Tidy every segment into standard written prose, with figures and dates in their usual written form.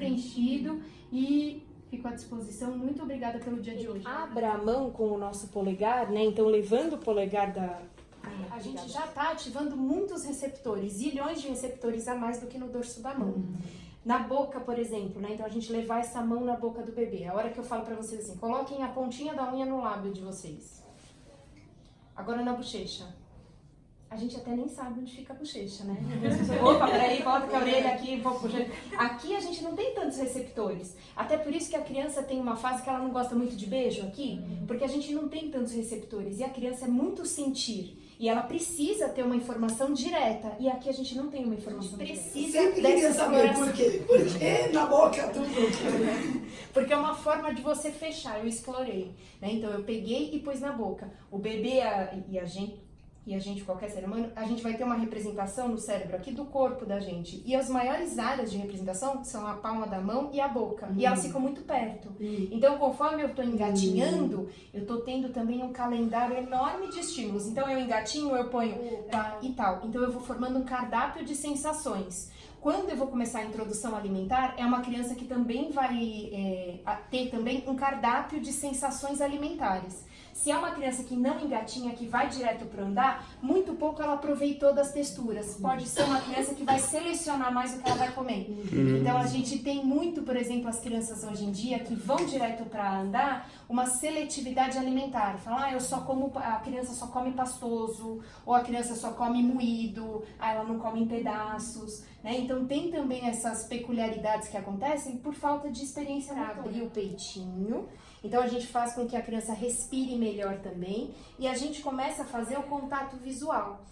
preenchido e fico à disposição. Muito obrigada pelo dia de hoje. Abra a mão com o nosso polegar, né? Então, levando o polegar da... A gente já está ativando muitos receptores, zilhões de receptores a mais do que no dorso da mão. Na boca, por exemplo, né? Então a gente levar essa mão na boca do bebê. A hora que eu falo pra vocês assim, coloquem a pontinha da unha no lábio de vocês. Agora na bochecha. A gente até nem sabe onde fica a bochecha, né? Opa, peraí, volta com a orelha aqui, vou puxar. Aqui a gente não tem tantos receptores. Até por isso que a criança tem uma fase que ela não gosta muito de beijo aqui, porque a gente não tem tantos receptores. E a criança é muito sentir. E ela precisa ter uma informação direta. E aqui a gente não tem uma informação direta. Sempre queria saber por quê. Por que na boca tudo? Porque é uma forma de você fechar. Eu explorei, né? Então eu peguei e pus na boca. O bebê e a gente, qualquer ser humano, a gente vai ter uma representação no cérebro aqui do corpo da gente. E as maiores áreas de representação são a palma da mão e a boca. E elas ficam muito perto. Então, conforme eu estou engatinhando, eu estou tendo também um calendário enorme de estímulos. Então, eu engatinho, eu ponho e tal. Então, eu vou formando um cardápio de sensações. Quando eu vou começar a introdução alimentar, é uma criança que também vai ter também um cardápio de sensações alimentares. Se é uma criança que não engatinha, que vai direto para andar, muito pouco ela aproveitou das texturas. Pode ser uma criança que vai selecionar mais o que ela vai comer. Então a gente tem muito, por exemplo, as crianças hoje em dia que vão direto para andar, uma seletividade alimentar. Fala, a criança só come pastoso, ou a criança só come moído, ela não come em pedaços. Né? Então tem também essas peculiaridades que acontecem por falta de experiência motora. Abrir o peitinho. Então a gente faz com que a criança respire melhor também e a gente começa a fazer o contato visual.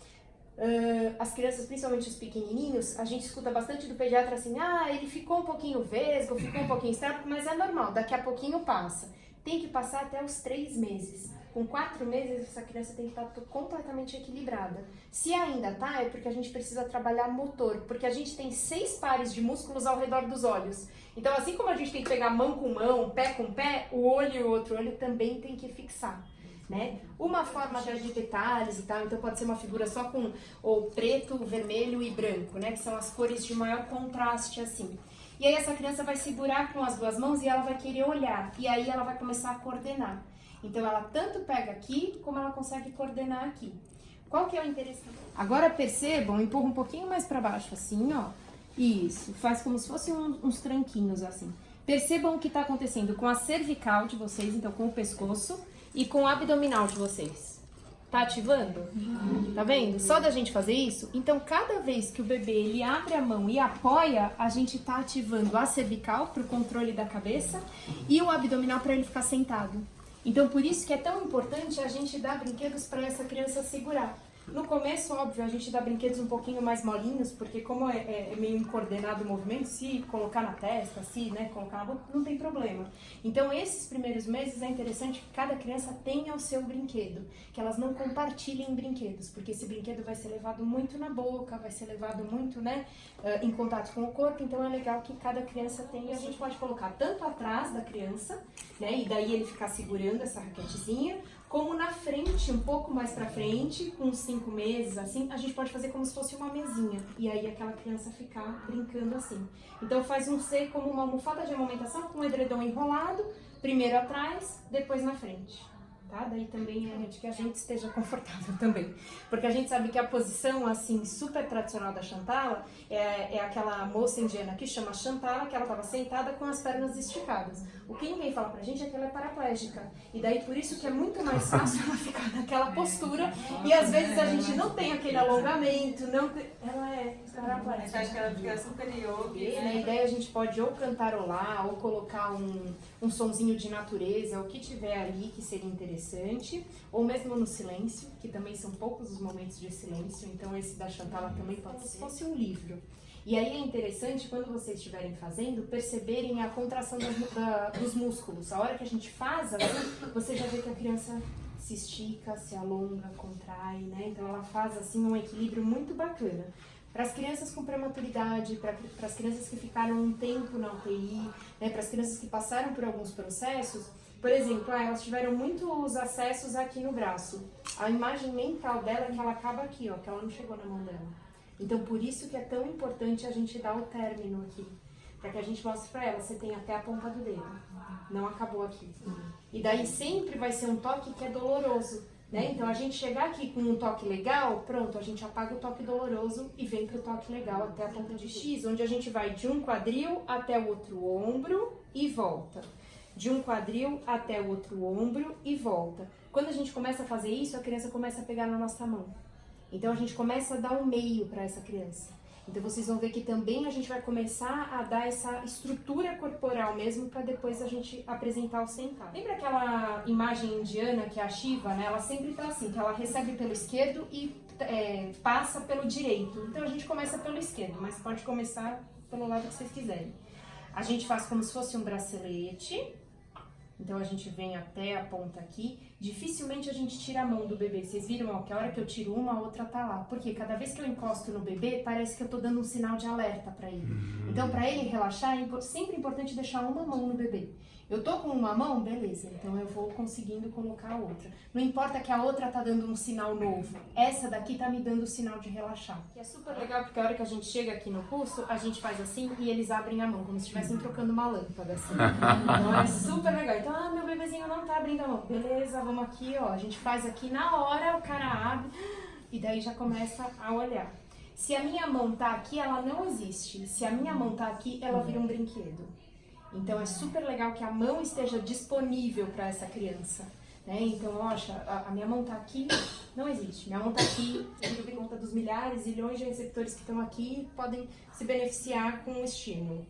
As crianças, principalmente os pequenininhos, a gente escuta bastante do pediatra assim, ele ficou um pouquinho vesgo, ficou um pouquinho estrábico, mas é normal, daqui a pouquinho passa. Tem que passar até os 3 meses. Com 4 meses, essa criança tem que estar completamente equilibrada. Se ainda tá, é porque a gente precisa trabalhar motor, porque a gente tem 6 pares de músculos ao redor dos olhos. Então, assim como a gente tem que pegar mão com mão, pé com pé, o olho e o outro olho também tem que fixar. Né? Uma forma de detalhes e tal, então pode ser uma figura só com ou preto, vermelho e branco, né? Que são as cores de maior contraste, assim. E aí essa criança vai segurar com as 2 mãos e ela vai querer olhar. E aí ela vai começar a coordenar. Então ela tanto pega aqui, como ela consegue coordenar aqui. Qual que é o interesse? Agora percebam, empurra um pouquinho mais para baixo, assim, ó. Isso, faz como se fossem uns tranquinhos, assim. Percebam o que está acontecendo com a cervical de vocês, então com o pescoço, e com o abdominal de vocês. Tá ativando? Tá vendo? Só da gente fazer isso, então cada vez que o bebê ele abre a mão e apoia, a gente tá ativando a cervical para o controle da cabeça e o abdominal para ele ficar sentado. Então, por isso que é tão importante a gente dar brinquedos para essa criança segurar. No começo, óbvio, a gente dá brinquedos um pouquinho mais molinhos, porque como é meio incoordenado o movimento, se colocar na testa, colocar na boca, não tem problema. Então, esses primeiros meses é interessante que cada criança tenha o seu brinquedo, que elas não compartilhem brinquedos, porque esse brinquedo vai ser levado muito na boca, vai ser levado muito, em contato com o corpo, então é legal que cada criança tenha. A gente pode colocar tanto atrás da criança, e daí ele ficar segurando essa raquetezinha, como na frente, um pouco mais pra frente, com 5 meses, assim, a gente pode fazer como se fosse uma mesinha. E aí aquela criança ficar brincando assim. Então faz um C como uma almofada de amamentação com o edredom enrolado, primeiro atrás, depois na frente. Tá? Daí também é que a gente esteja confortável também. Porque a gente sabe que a posição, assim, super tradicional da Chantala é aquela moça indiana que chama Chantala, que ela estava sentada com as pernas esticadas. O que ninguém fala pra gente é que ela é paraplégica. E daí por isso que é muito mais fácil ela ficar naquela postura. E às vezes a gente não tem aquele alongamento, ela é paraplégica. Acho que ela fica super yoga. E a ideia a gente pode ou cantarolar, ou colocar um sonzinho de natureza, o que tiver ali que seria interessante. Ou mesmo no silêncio, que também são poucos os momentos de silêncio, então esse da Chantala também pode ser como se fosse um livro. E aí é interessante, quando vocês estiverem fazendo, perceberem a contração dos músculos. A hora que a gente faz, você já vê que a criança se estica, se alonga, contrai, né? Então ela faz assim um equilíbrio muito bacana. Para as crianças com prematuridade, para as crianças que ficaram um tempo na UTI, né? Para as crianças que passaram por alguns processos, por exemplo, elas tiveram muitos acessos aqui no braço. A imagem mental dela é que ela acaba aqui, ó, que ela não chegou na mão dela. Então, por isso que é tão importante a gente dar o término aqui. para que a gente mostre para ela, você tem até a ponta do dedo, não acabou aqui. E daí sempre vai ser um toque que é doloroso, né? Então a gente chegar aqui com um toque legal, pronto, a gente apaga o toque doloroso e vem pro toque legal até a ponta de X, onde a gente vai de um quadril até o outro ombro e volta. De um quadril até o outro ombro e volta. Quando a gente começa a fazer isso, a criança começa a pegar na nossa mão. Então a gente começa a dar um meio para essa criança. Então vocês vão ver que também a gente vai começar a dar essa estrutura corporal mesmo para depois a gente apresentar o sentado. Lembra aquela imagem indiana que é a Shiva, né? Ela sempre tá assim, que ela recebe pelo esquerdo e passa pelo direito. Então a gente começa pelo esquerdo, mas pode começar pelo lado que vocês quiserem. A gente faz como se fosse um bracelete. Então a gente vem até a ponta aqui, dificilmente a gente tira a mão do bebê. Vocês viram, ó, que a hora que eu tiro uma, a outra tá lá. Porque cada vez que eu encosto no bebê, parece que eu tô dando um sinal de alerta pra ele. Então pra ele relaxar, é sempre importante deixar uma mão no bebê. Eu tô com uma mão, beleza, então eu vou conseguindo colocar a outra. Não importa que a outra tá dando um sinal novo, essa daqui tá me dando o sinal de relaxar. E é super legal porque a hora que a gente chega aqui no pulso, a gente faz assim e eles abrem a mão, como se estivessem trocando uma lâmpada, assim. Então é super legal. Então, meu bebezinho não tá abrindo a mão. Beleza, vamos aqui, ó. A gente faz aqui na hora, o cara abre e daí já começa a olhar. Se a minha mão tá aqui, ela não existe. Se a minha mão tá aqui, ela vira um brinquedo. Então é super legal que a mão esteja disponível para essa criança, né? Então, poxa, a minha mão tá aqui, não existe. Minha mão tá aqui, eu dou conta dos milhares, zilhões de receptores que estão aqui podem se beneficiar com o estímulo.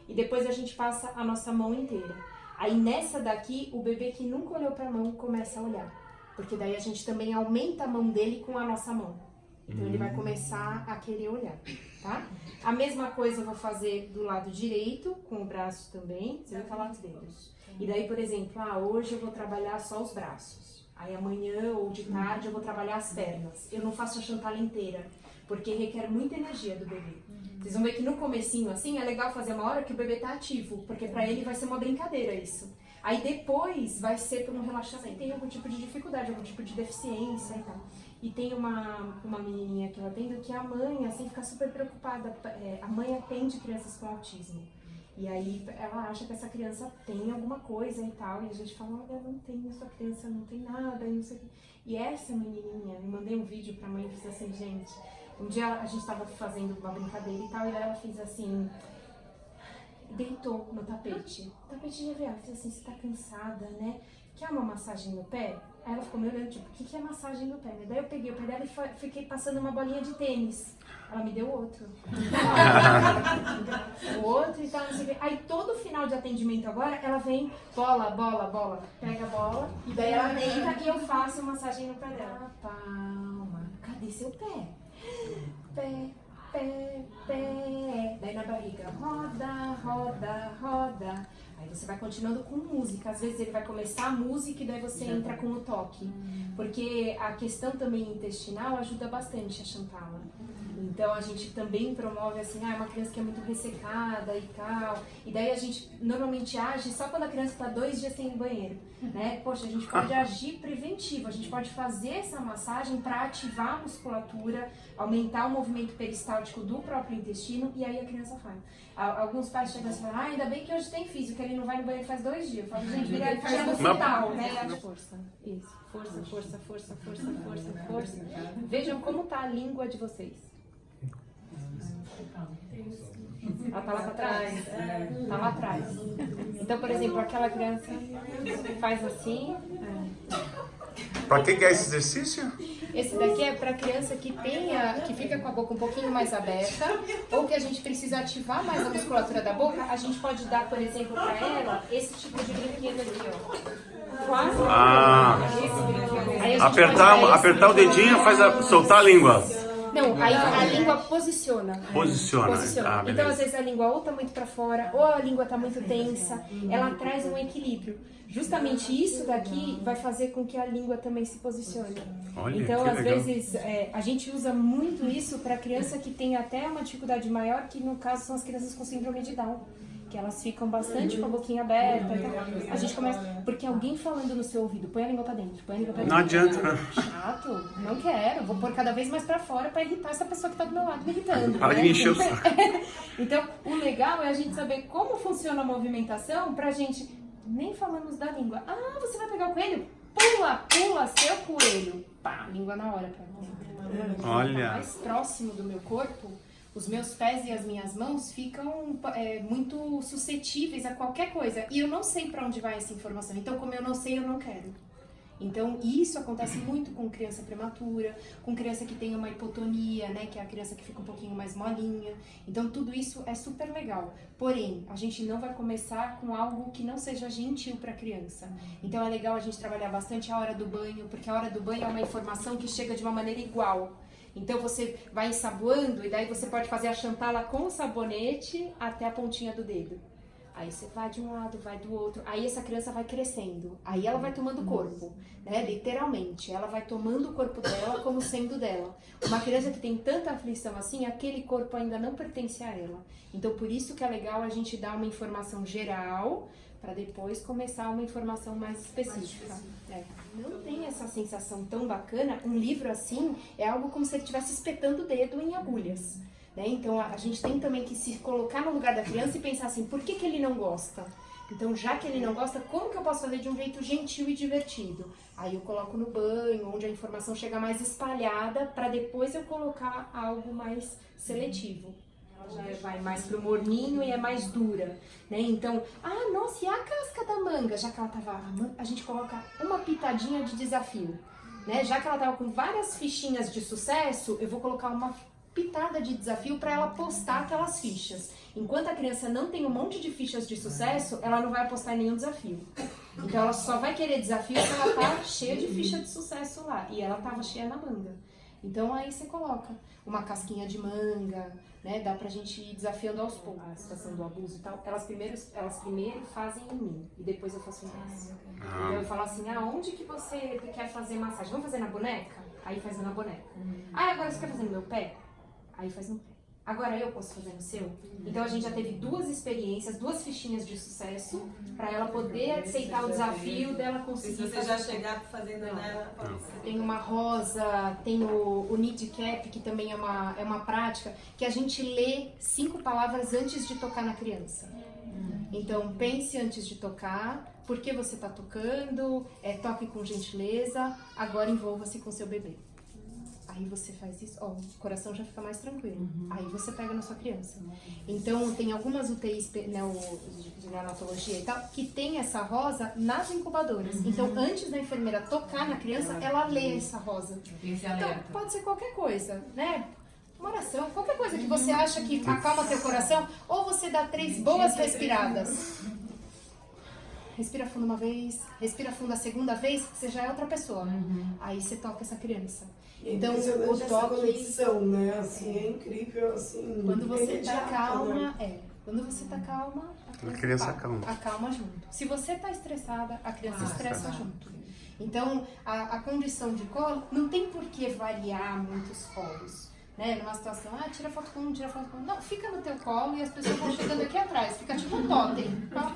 E depois a gente passa a nossa mão inteira. Aí nessa daqui, o bebê que nunca olhou para a mão começa a olhar, porque daí a gente também aumenta a mão dele com a nossa mão. Então ele vai começar a querer olhar, tá? A mesma coisa eu vou fazer do lado direito, com o braço também, você vai falar os dedos. E daí, por exemplo, hoje eu vou trabalhar só os braços. Aí amanhã ou de tarde eu vou trabalhar as pernas. Eu não faço a chantada inteira, porque requer muita energia do bebê. Vocês vão ver que no comecinho, assim, é legal fazer uma hora que o bebê tá ativo, porque pra ele vai ser uma brincadeira isso. Aí depois vai ser por um relaxamento. Tem algum tipo de dificuldade, algum tipo de deficiência e tal. E tem uma menininha que eu atendo que a mãe, assim, fica super preocupada. A mãe atende crianças com autismo. E aí ela acha que essa criança tem alguma coisa e tal. E a gente fala, olha, não tem, a sua criança não tem nada, e não sei o quê. E essa menininha, eu mandei um vídeo pra mãe e fiz assim, gente... Um dia a gente tava fazendo uma brincadeira e tal, e ela fez assim... Deitou no tapete. Tapete de EVA. Fez assim, você tá cansada, né? Quer uma massagem no pé? Aí ela ficou me olhando, tipo, o que é massagem no pé? Daí eu peguei o pé dela e fiquei passando uma bolinha de tênis. Ela me deu outro. O outro e tal, não sei o quê. Aí todo final de atendimento agora, ela vem, bola, bola, bola. Pega a bola, e daí ela deita e eu faço massagem no pé dela. Palma. Cadê seu pé? Pé, pé, pé. Daí na barriga, roda, roda, roda. Aí você vai continuando com música. Às vezes ele vai começar a música e daí você entra com o toque. Porque a questão também intestinal ajuda bastante a chantala. Então a gente também promove assim, uma criança que é muito ressecada e tal. E daí a gente normalmente age só quando a criança está 2 dias sem ir no banheiro, né? Poxa, a gente pode agir preventivo, a gente pode fazer essa massagem para ativar a musculatura, aumentar o movimento peristáltico do próprio intestino e aí a criança faz. Alguns pais chegam e falam, ainda bem que hoje tem físico, ele não vai no banheiro faz 2 dias. Eu falo, gente, ele faz no hospital, né? Força, isso, força, força, força, força, força, força. Vejam como tá a língua de vocês. Ela tá lá pra trás? Tá lá atrás. Então, por exemplo, aquela criança faz assim. Pra que é esse exercício? Esse daqui é pra criança que fica com a boca um pouquinho mais aberta, ou que a gente precisa ativar mais a musculatura da boca. A gente pode dar, por exemplo, pra ela esse tipo de brinquedo aqui, ó. Quase. Esse brinquedo. Apertar o dedinho faz soltar a língua. Não, aí a língua posiciona. Posiciona. Então, às vezes, a língua ou tá muito pra fora, ou a língua tá muito tensa. Ela traz um equilíbrio. Justamente isso daqui vai fazer com que a língua também se posicione. Olha, então, às legal. vezes, a gente usa muito isso para criança que tem até uma dificuldade maior, que no caso são as crianças com síndrome de Down. que elas ficam bastante com a boquinha aberta. Então, a gente começa... Porque alguém falando no seu ouvido, põe a língua pra dentro, põe a língua pra dentro. Não adianta. Chato, não quero. Vou pôr cada vez mais pra fora pra irritar essa pessoa que tá do meu lado me irritando. Para de né? me encher o saco. Então, o legal é a gente saber como funciona a movimentação pra gente... Nem falamos da língua. Ah, você vai pegar o coelho? Pula, pula, seu coelho. Pá, língua na hora pra dentro. Olha. Mais próximo do meu corpo, os meus pés e as minhas mãos ficam muito suscetíveis a qualquer coisa. E eu não sei pra onde vai essa informação. Então, como eu não sei, eu não quero. Então, isso acontece muito com criança prematura, com criança que tem uma hipotonia, né, que é a criança que fica um pouquinho mais molinha. Então, tudo isso é super legal. Porém, a gente não vai começar com algo que não seja gentil para a criança. Então, é legal a gente trabalhar bastante a hora do banho, porque a hora do banho é uma informação que chega de uma maneira igual. Então, você vai ensaboando e daí você pode fazer a chantala com o sabonete até a pontinha do dedo. Aí você vai de um lado, vai do outro. Aí essa criança vai crescendo. Aí ela vai tomando corpo, né? Literalmente. Ela vai tomando o corpo dela como sendo dela. Uma criança que tem tanta aflição assim, aquele corpo ainda não pertence a ela. Então, por isso que é legal a gente dar uma informação geral para depois começar uma informação mais específica. Não tem essa sensação tão bacana. Um livro assim é algo como se ele estivesse espetando o dedo em agulhas. Né? Então, a gente tem também que se colocar no lugar da criança e pensar assim, por que ele não gosta? Então, já que ele não gosta, como que eu posso fazer de um jeito gentil e divertido? Aí eu coloco no banho, onde a informação chega mais espalhada, para depois eu colocar algo mais seletivo. Ela já vai mais pro morninho e é mais dura, né? Então, nossa, e a casca da manga? Já que ela tava... A gente coloca uma pitadinha de desafio, né? Já que ela tava com várias fichinhas de sucesso, eu vou colocar uma pitada de desafio para ela postar aquelas fichas. Enquanto a criança não tem um monte de fichas de sucesso, ela não vai apostar em nenhum desafio. Então ela só vai querer desafio se ela tá cheia de ficha de sucesso lá. E ela tava cheia na manga. Então aí você coloca uma casquinha de manga, né? Dá pra gente ir desafiando aos poucos a situação do abuso e tal. Elas primeiro fazem em mim e depois eu faço em elas. Então eu falo assim, onde que você quer fazer massagem? Vamos fazer na boneca? Aí faz na boneca. Agora você quer fazer no meu pé? Aí faz no pé. Agora eu posso fazer no seu? Então a gente já teve 2 experiências, 2 fichinhas de sucesso para ela poder aceitar o desafio dela conseguir. Se você já chegar fazendo nela, pode ser. Tem uma rosa, tem o knit cap, que também é uma prática, que a gente lê 5 palavras antes de tocar na criança. Então pense antes de tocar, por que você está tocando, toque com gentileza, agora envolva-se com seu bebê. Aí você faz isso, o coração já fica mais tranquilo. Aí você pega na sua criança. Então, tem algumas UTIs de neonatologia e tal, que tem essa rosa nas incubadoras. Então, antes da enfermeira tocar na criança, ela lê essa rosa. Então, pode ser qualquer coisa, né? Uma oração, qualquer coisa que você acha que acalma teu coração, ou você dá 3 boas respiradas. Respira fundo uma vez, respira fundo a segunda vez, você já é outra pessoa. Aí você toca essa criança. Então, o toque, conexão, né? Assim, é incrível, assim. quando você tá calma, quando você tá calma, A criança acalma. Acalma junto. Se você tá estressada, a criança estressa junto. Então, a condição de colo não tem por que variar muitos colos. Né? Numa situação, tira foto com um, tira foto com um. Não, fica no teu colo e as pessoas vão chegando aqui atrás. Fica tipo um totem.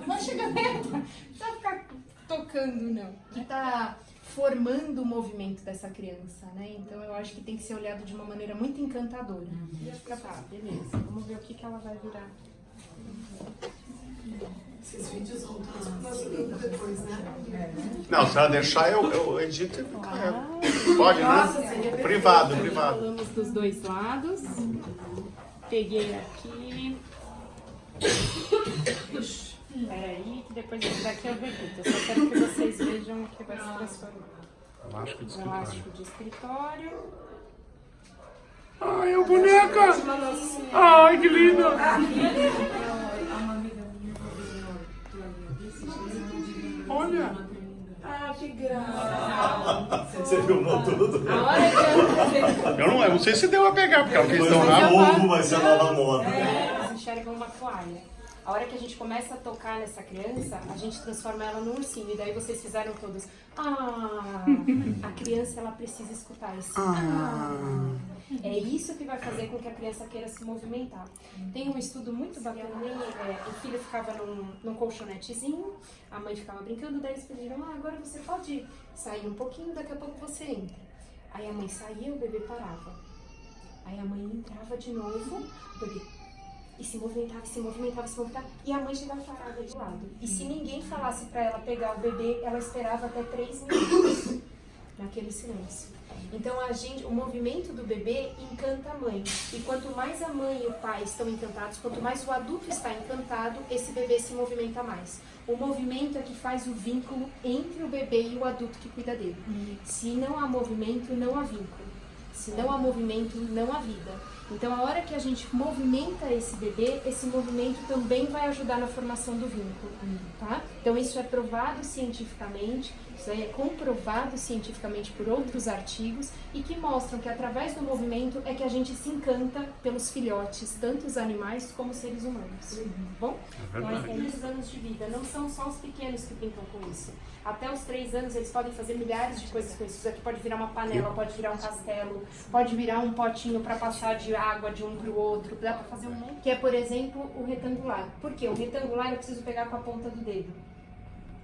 Vai chegando aí atrás. Não vai ficar tocando, não. Que tá formando o movimento dessa criança, né? Então eu acho que tem que ser olhado de uma maneira muito encantadora. E fica, beleza, vamos ver o que ela vai virar. Esses vídeos vão todos pro nosso grupo depois, né? Não, se ela deixar, eu edito e pode, né? Privado. Falamos dos 2 lados. Peguei aqui. Peraí, que depois desse daqui eu repito. Eu só quero que vocês vejam o que vai se transformar. Elástico de escritório. Ai, o boneca! Ai, que lindo! Olha! Que graça! Você filmou tudo? A hora que Eu não sei se deu a pegar, porque ela fez Depois tão do rápido. novo vai ser a nova moda. vocês enxergam uma toalha. A hora que a gente começa a tocar nessa criança, a gente transforma ela num ursinho. E daí vocês fizeram todos. A criança, ela precisa escutar isso. É isso que vai fazer com que a criança queira se movimentar. Tem um estudo muito bacana, o filho ficava num colchonetezinho, a mãe ficava brincando, daí eles pediram, agora você pode sair um pouquinho, daqui a pouco você entra. Aí a mãe saía, o bebê parava. Aí a mãe entrava de novo, o bebê e se movimentava, e a mãe chegava parada de lado. E se ninguém falasse pra ela pegar o bebê, ela esperava até 3 minutos naquele silêncio. Então o movimento do bebê encanta a mãe. E quanto mais a mãe e o pai estão encantados, quanto mais o adulto está encantado, esse bebê se movimenta mais. O movimento é que faz o vínculo entre o bebê e o adulto que cuida dele. Se não há movimento, não há vínculo. Se não há movimento, não há vida. Então, a hora que a gente movimenta esse bebê, esse movimento também vai ajudar na formação do vínculo, tá? Então, isso é provado cientificamente, isso aí é comprovado cientificamente por outros artigos e que mostram que através do movimento é que a gente se encanta pelos filhotes, tanto os animais como os seres humanos, bom? Nós temos anos de vida, não são só os pequenos que brincam com isso. Até os 3 anos eles podem fazer milhares de coisas com isso. Isso aqui pode virar uma panela, pode virar um castelo, pode virar um potinho para passar de água de um para o outro. Dá para fazer um monte. Que é, por exemplo, o retangular. Por quê? O retangular eu preciso pegar com a ponta do dedo.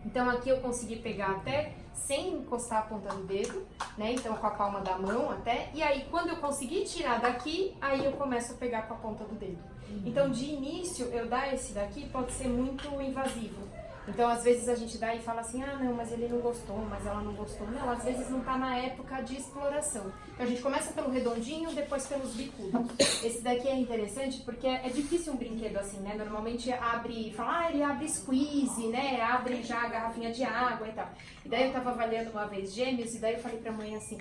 Então aqui eu consegui pegar até sem encostar a ponta do dedo, né? Então com a palma da mão até. E aí quando eu conseguir tirar daqui, aí eu começo a pegar com a ponta do dedo. Então de início eu dar esse daqui pode ser muito invasivo. Então, às vezes a gente dá e fala assim, não, mas ele não gostou, mas ela não gostou. Não, às vezes não tá na época de exploração. Então, a gente começa pelo redondinho, depois pelos bicudos. Esse daqui é interessante porque é difícil um brinquedo assim, né? Normalmente abre, fala, ele abre squeeze, né? Abre já a garrafinha de água e tal. E daí eu tava avaliando uma vez gêmeos, e daí eu falei pra mãe assim,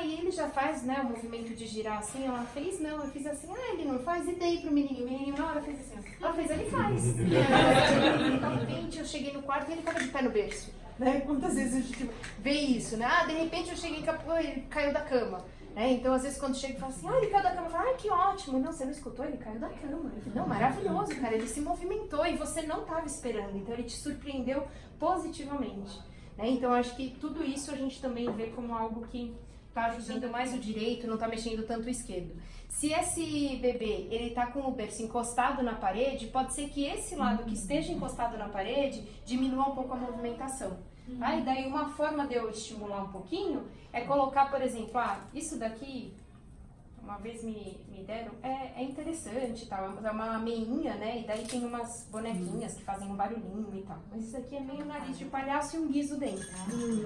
e ele já faz, né, o movimento de girar assim? Ela fez? Não, eu fiz assim, ele não faz? E dei pro menininho, o menininho na hora fez assim, ela fez, ele faz. De repente eu cheguei no quarto e ele tava de pé no berço, né? Quantas vezes a gente vê isso, né? De repente eu cheguei e ele caiu da cama. Então, às vezes, quando chega e fala assim, ele caiu da cama, eu falo, que ótimo. Não, você não escutou? Ele caiu da cama. Eu falo, não, maravilhoso, cara, ele se movimentou e você não estava esperando. Então, ele te surpreendeu positivamente. Então, acho que tudo isso a gente também vê como algo que está ajudando mais o direito, não está mexendo tanto o esquerdo. Se esse bebê, ele tá com o berço encostado na parede, pode ser que esse lado que esteja encostado na parede diminua um pouco a movimentação. E daí uma forma de eu estimular um pouquinho é colocar, por exemplo, isso daqui, uma vez me deram, é interessante e tal, é uma meinha, né, e daí tem umas bonequinhas que fazem um barulhinho e tal, mas isso aqui é meio nariz de palhaço e um guiso dentro.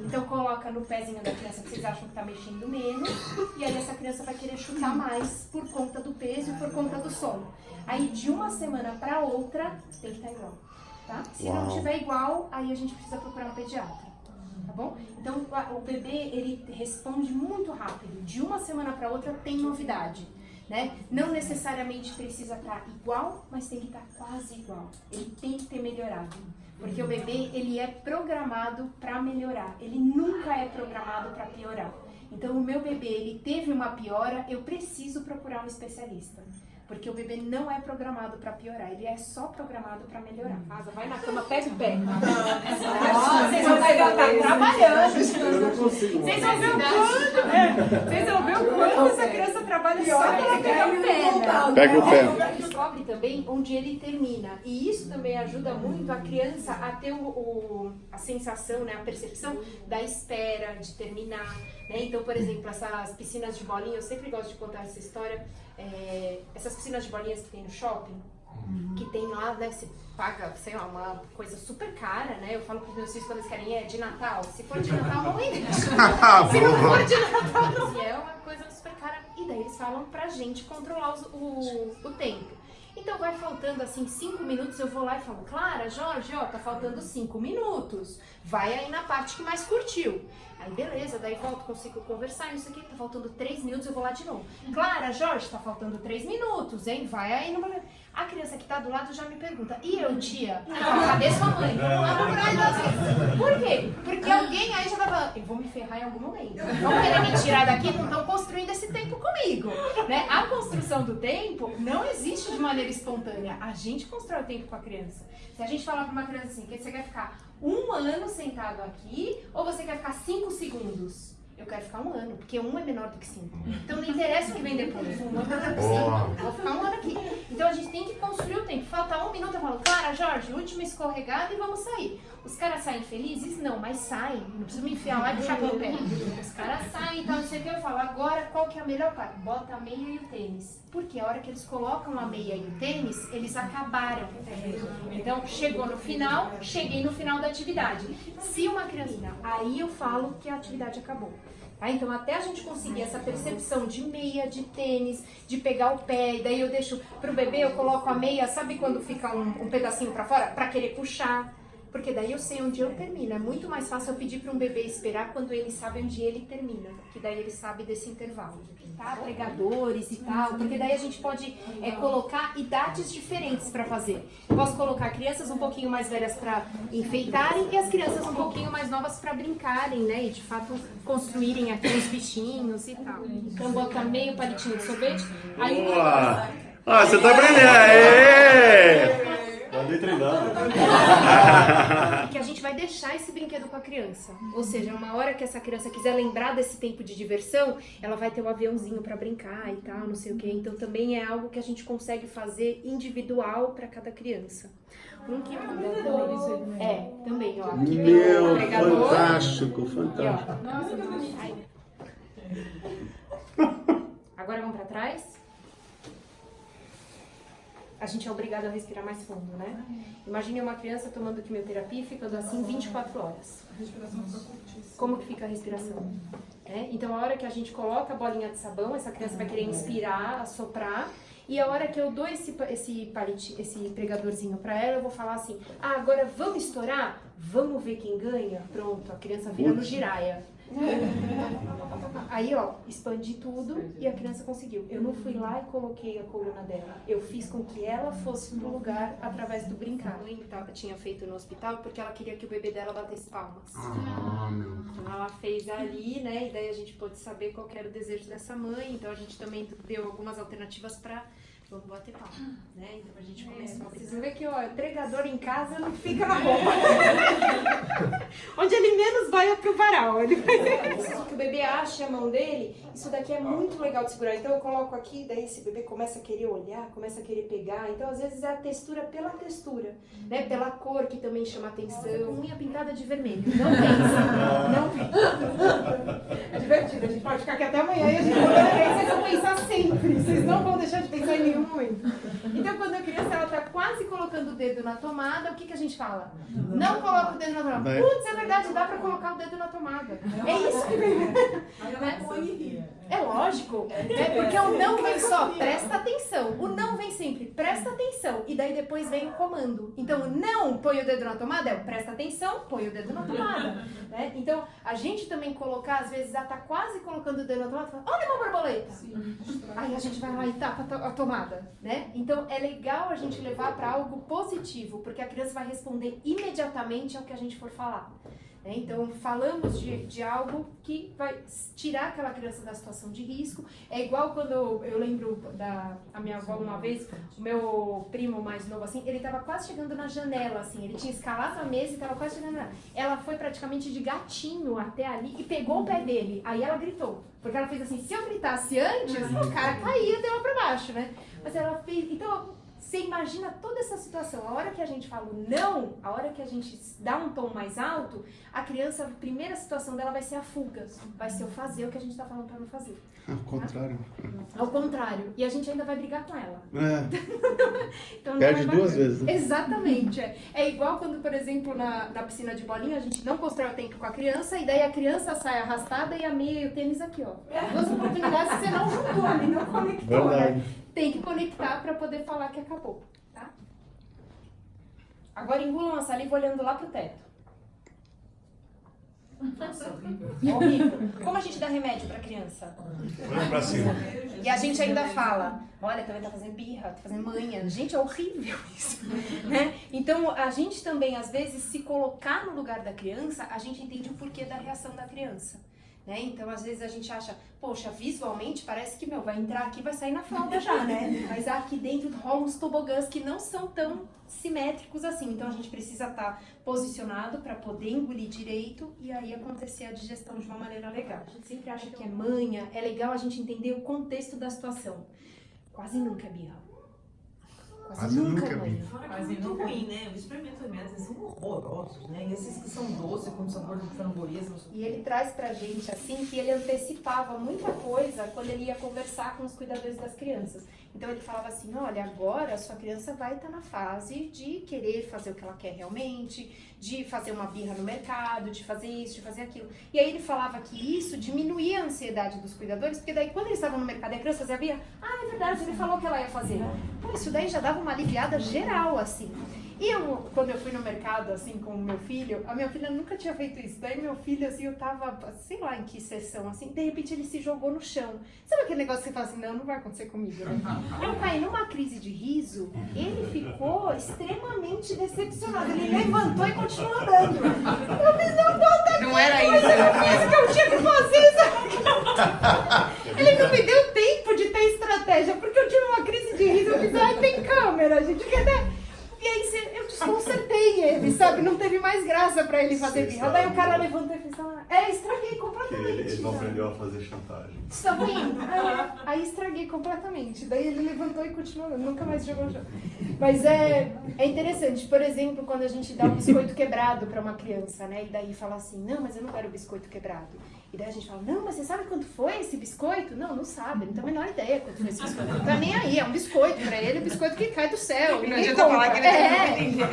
Então coloca no pezinho da criança que vocês acham que tá mexendo menos, e aí essa criança vai querer chutar mais por conta do peso e por conta do sono. Aí de uma semana para outra tem que estar igual. Tá? Se não tiver igual, aí a gente precisa procurar um pediatra, tá bom? Então, o bebê, ele responde muito rápido. De uma semana para outra tem novidade, né? Não necessariamente precisa estar igual, mas tem que estar quase igual. Ele tem que ter melhorado. Porque o bebê, ele é programado para melhorar. Ele nunca é programado para piorar. Então, o meu bebê, ele teve uma piora, eu preciso procurar um especialista. Porque o bebê não é programado para piorar, ele é só programado para melhorar. Vai na cama, pega o pé. Vocês vão estar trabalhando. Vocês vão ver o quanto. Vocês vão ver o quanto essa criança trabalha só para ela pegar o pé. Pega o pé. Descobre também onde ele termina. E isso também ajuda muito a criança a ter a sensação, né, a percepção da espera, de terminar. Né? Então, por exemplo, essas piscinas de bolinha, eu sempre gosto de contar essa história. Essas piscinas de bolinhas que tem no shopping, que tem lá, né, você paga, sei lá, uma coisa super cara, né? Eu falo para os meus filhos quando eles querem de Natal. Se for de Natal, não entra. Se não for de Natal, não. E é uma coisa super cara. E daí eles falam pra gente controlar o tempo. Então vai faltando assim 5 minutos, eu vou lá e falo, Clara, Jorge, tá faltando 5 minutos. Vai aí na parte que mais curtiu. Aí beleza, daí volto, consigo conversar, isso aqui, tá faltando 3 minutos, eu vou lá de novo. Clara, Jorge, tá faltando 3 minutos, hein? Vai aí numa... A criança que tá do lado já me pergunta, e eu, tia? Eu falo, cadê sua mãe? Vamos lá procurar ela. Por quê? Porque alguém aí já tá falando, eu vou me ferrar em algum momento. Vão querer me tirar daqui, não estão construindo esse tempo comigo. Né? A construção do tempo não existe de maneira espontânea. A gente constrói o tempo com a criança. Se a gente falar pra uma criança assim, que você quer ficar 1 ano sentado aqui, ou você quer ficar 5 segundos? Eu quero ficar 1 ano, porque 1 é menor do que 5. Então não interessa o que vem depois. 1 é menor do que 5. Vou ficar 1 ano aqui. Então a gente tem que construir o tempo. Falta 1 minuto, eu falo, Clara, Jorge, última escorregada e vamos sair. Os caras saem felizes? Não, mas saem. Não preciso me enfiar lá e puxar pelo pé. Os caras saem e tal, não sei o que. Eu falo, agora qual que é a melhor parte? Bota a meia e o tênis. Porque a hora que eles colocam a meia e o tênis, eles acabaram. Então chegou no final, cheguei no final da atividade. Se uma criança... Aí eu falo que a atividade acabou. Tá? Então até a gente conseguir essa percepção de meia, de tênis, de pegar o pé, e daí eu deixo pro bebê, eu coloco a meia, sabe quando fica um pedacinho pra fora? Pra querer puxar. Porque daí eu sei onde eu termino. É muito mais fácil eu pedir para um bebê esperar quando ele sabe onde ele termina. Que daí ele sabe desse intervalo. Tá? Pregadores e tal. Porque daí a gente pode colocar idades diferentes para fazer. Eu posso colocar crianças um pouquinho mais velhas para enfeitarem e as crianças um pouquinho mais novas para brincarem, né? E de fato construírem aqui os bichinhos e tal. Então bota meio palitinho de sorvete. Aí Boa! Ah, você tá aprendendo! Aê! Eu andei treinando. Que a gente vai deixar esse brinquedo com a criança. Ou seja, uma hora que essa criança quiser lembrar desse tempo de diversão, ela vai ter um aviãozinho para brincar e tal, não sei o quê. Então também é algo que a gente consegue fazer individual para cada criança. Um que também, ó. Aqui tem Meu, o pregador. fantástico, Aqui, fantástico. ó. Aí. Agora vamos para trás. A gente é obrigado a respirar mais fundo, né? Imagine uma criança tomando quimioterapia e ficando assim 24 horas. Como que fica a respiração? Então, a hora que a gente coloca a bolinha de sabão, essa criança vai querer inspirar, assoprar. E a hora que eu dou esse pregadorzinho pra ela, eu vou falar assim, agora vamos estourar? Vamos ver quem ganha? Pronto, a criança vira no giraia. Aí, ó, expandi tudo e a criança conseguiu. Eu não fui lá e coloquei a coluna dela. Eu fiz com que ela fosse pro lugar através do brincar. A mãe tinha feito no hospital porque ela queria que o bebê dela batesse palmas. Então ela fez ali, né? E daí a gente pôde saber qual que era o desejo dessa mãe. Então a gente também deu algumas alternativas pra... Vamos bater palma, né? Então a gente começou. Vocês vão ver que, ó, o pregador em casa não fica na roupa. Onde ele menos vai é pro varal. Ele vai ter que o bebê ache a mão dele. Isso daqui é muito legal de segurar. Então eu coloco aqui, daí esse bebê começa a querer olhar, começa a querer pegar. Então às vezes é a textura pela textura, né? Pela cor que também chama atenção. Unha pintada de vermelho. Não pensa. Não pensa. É divertido. A gente pode ficar aqui até amanhã e a gente vocês vão pensar sempre. Vocês não vão deixar de pensar em nenhum momento. Então quando a criança ela tá quase colocando o dedo na tomada, o que a gente fala? Não coloca o dedo na tomada. Putz, é verdade, dá pra colocar o dedo na tomada. É isso que vem. É lógico, porque o não vem só, presta atenção. O não vem sempre, presta atenção. E daí depois vem o comando. Então o não, põe o dedo na tomada, é o presta atenção, põe o dedo na tomada. Né? Então a gente também colocar, às vezes, tá quase colocando o dedo na tomada, fala, olha uma borboleta. Aí a gente vai lá e tapa a tomada. Né? Então é legal a gente levar para algo positivo, porque a criança vai responder imediatamente ao que a gente for falar. Então, falamos de algo que vai tirar aquela criança da situação de risco. É igual quando eu lembro a minha avó uma vez, o meu primo mais novo, assim, ele estava quase chegando na janela, assim, ele tinha escalado a mesa e estava quase chegando na... Ela foi praticamente de gatinho até ali e pegou o pé dele. Aí ela gritou, porque ela fez assim, se eu gritasse antes, o cara caía dela para baixo, né? Mas ela fez... Então, você imagina toda essa situação, a hora que a gente fala o não, a hora que a gente dá um tom mais alto, a criança, a primeira situação dela vai ser a fuga, vai ser o fazer o que a gente está falando para não fazer. Ao contrário. Ao contrário, e a gente ainda vai brigar com ela. Então, perde duas vezes. Né? Exatamente. É igual quando, por exemplo, na piscina de bolinha, a gente não constrói o tempo com a criança, e daí a criança sai arrastada e a meia e o tênis aqui, ó. Duas oportunidades que você não juntou ali, não conectou, né? Tem que conectar para poder falar que acabou, tá? Agora engulam a saliva olhando lá pro teto. Nossa, horrível. Como a gente dá remédio pra criança? Olha pra cima. E a gente ainda fala, olha, também tá fazendo birra, tá fazendo manha. Gente, é horrível isso, né? Então, a gente também, às vezes, se colocar no lugar da criança, a gente entende o porquê da reação da criança. né? Então, às vezes a gente acha, poxa, visualmente parece que, vai entrar aqui e vai sair na fralda já, né? Mas aqui dentro rolam uns tobogãs que não são tão simétricos assim. Então, a gente precisa estar posicionado para poder engolir direito e aí acontecer a digestão de uma maneira legal. A gente sempre acha que é manha, é legal a gente entender o contexto da situação. Quase nunca é birra. Quase nunca é manha. Fora que é muito ruim, né? Os experimentos alimentos são horrorosos, né? E esses que são doces, com sabor de framboesa. E ele traz pra gente, assim, que ele antecipava muita coisa quando ele ia conversar com os cuidadores das crianças. Então ele falava assim, olha, agora a sua criança vai estar na fase de querer fazer o que ela quer realmente, de fazer uma birra no mercado, de fazer isso, de fazer aquilo. E aí ele falava que isso diminuía a ansiedade dos cuidadores, porque daí quando eles estavam no mercado e a criança fazia birra, é verdade, ele falou que ela ia fazer. Pô, isso daí já dava uma aliviada geral, assim. E quando eu fui no mercado, assim, com o meu filho, a minha filha nunca tinha feito isso. Daí meu filho, assim, eu tava, sei lá em que sessão, assim, de repente ele se jogou no chão. Sabe aquele negócio que você fala assim, não vai acontecer comigo, né? Eu caí numa crise de riso, ele ficou extremamente decepcionado. Ele levantou e continuou andando. Eu fiz, não era isso, era que eu tinha que fazer, sabe? Ele não me deu tempo de ter estratégia, porque eu tive uma crise de riso, eu fiz, tem câmera, gente, quer ver? E aí eu desconcertei ele, sabe? Não teve mais graça pra ele fazer birra. Daí o cara levantou e fez, estraguei completamente. Ele não aprendeu a fazer chantagem. Tá vendo? Aí estraguei completamente. Daí ele levantou e continuou, nunca mais jogou no chão. Mas é interessante, por exemplo, quando a gente dá um biscoito quebrado pra uma criança, né? E daí fala assim, não, mas eu não quero biscoito quebrado. E daí a gente fala, não, mas você sabe quanto foi esse biscoito? Não sabe, não tem a menor ideia quanto foi esse biscoito. Não tá nem aí, é um biscoito pra ele, é um biscoito que cai do céu. E não adianta falar que ele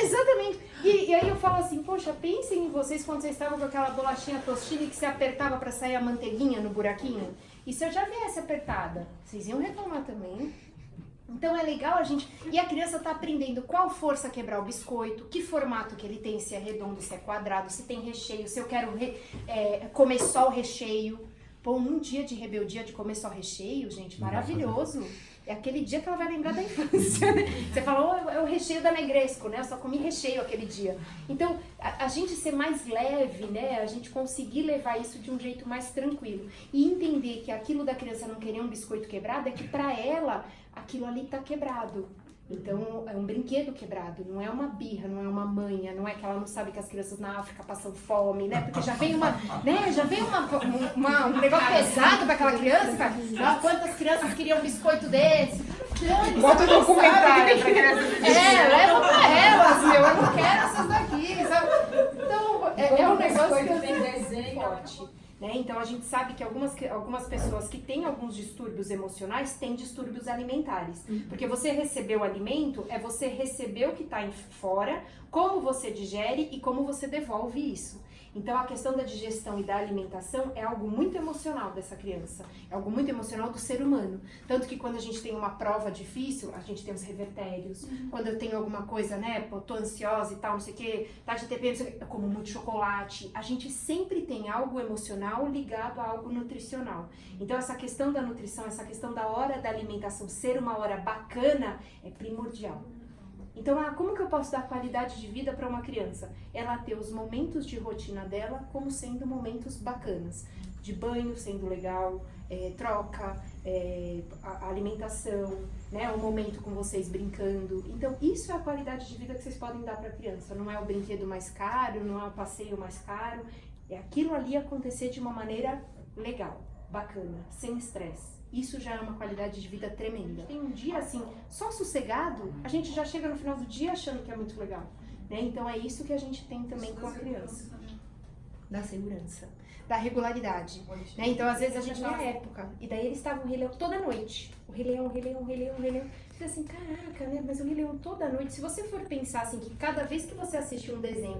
exatamente. E aí eu falo assim, poxa, pensem em vocês quando vocês estavam com aquela bolachinha tostina que você apertava pra sair a manteiguinha no buraquinho. E se eu já viesse apertada, vocês iam reclamar também. Então é legal a gente... E a criança tá aprendendo qual força quebrar o biscoito, que formato que ele tem, se é redondo, se é quadrado, se tem recheio, se eu quero comer só o recheio. Pô, um dia de rebeldia de comer só recheio, gente, maravilhoso. É aquele dia que ela vai lembrar da infância, né? Você falou, é o recheio da Negresco, né? Eu só comi recheio aquele dia. Então, a gente ser mais leve, né? A gente conseguir levar isso de um jeito mais tranquilo. E entender que aquilo da criança não querer um biscoito quebrado é que pra ela, aquilo ali tá quebrado. Então, é um brinquedo quebrado, não é uma birra, não é uma manha, não é que ela não sabe que as crianças na África passam fome, né? Porque já vem um negócio pesado pra aquela criança, cara. Ah, quantas crianças queriam um biscoito desse? Bota um documentário pra criança. Leva pra elas, eu não quero essas daqui, sabe? Então, é um negócio que tem desenho forte. Né? Então a gente sabe que algumas pessoas que têm alguns distúrbios emocionais têm distúrbios alimentares. Porque você receber o alimento é você receber o que está fora, como você digere e como você devolve isso. Então a questão da digestão e da alimentação é algo muito emocional dessa criança, é algo muito emocional do ser humano. Tanto que quando a gente tem uma prova difícil, a gente tem os revertérios. Quando eu tenho alguma coisa, né, pô, tô ansiosa e tal, não sei o que, tá de TPM, não sei o que, eu como muito chocolate. A gente sempre tem algo emocional ligado a algo nutricional. Então essa questão da nutrição, essa questão da hora da alimentação ser uma hora bacana é primordial. Então, como que eu posso dar qualidade de vida para uma criança? Ela ter os momentos de rotina dela como sendo momentos bacanas. De banho sendo legal, troca, a alimentação, né? O momento com vocês brincando. Então, isso é a qualidade de vida que vocês podem dar para a criança. Não é o brinquedo mais caro, não é o passeio mais caro. É aquilo ali acontecer de uma maneira legal, bacana, sem estresse. Isso já é uma qualidade de vida tremenda. Tem um dia assim, só sossegado, a gente já chega no final do dia achando que é muito legal. Né? Então é isso que a gente tem também com a criança. Da segurança. Da regularidade. Né? Então às vezes a gente na época, e daí eles estavam Rei Leão toda noite. O Rei Leão. Você assim, caraca, né? Mas o Rei Leão toda noite. Se você for pensar assim, que cada vez que você assiste um desenho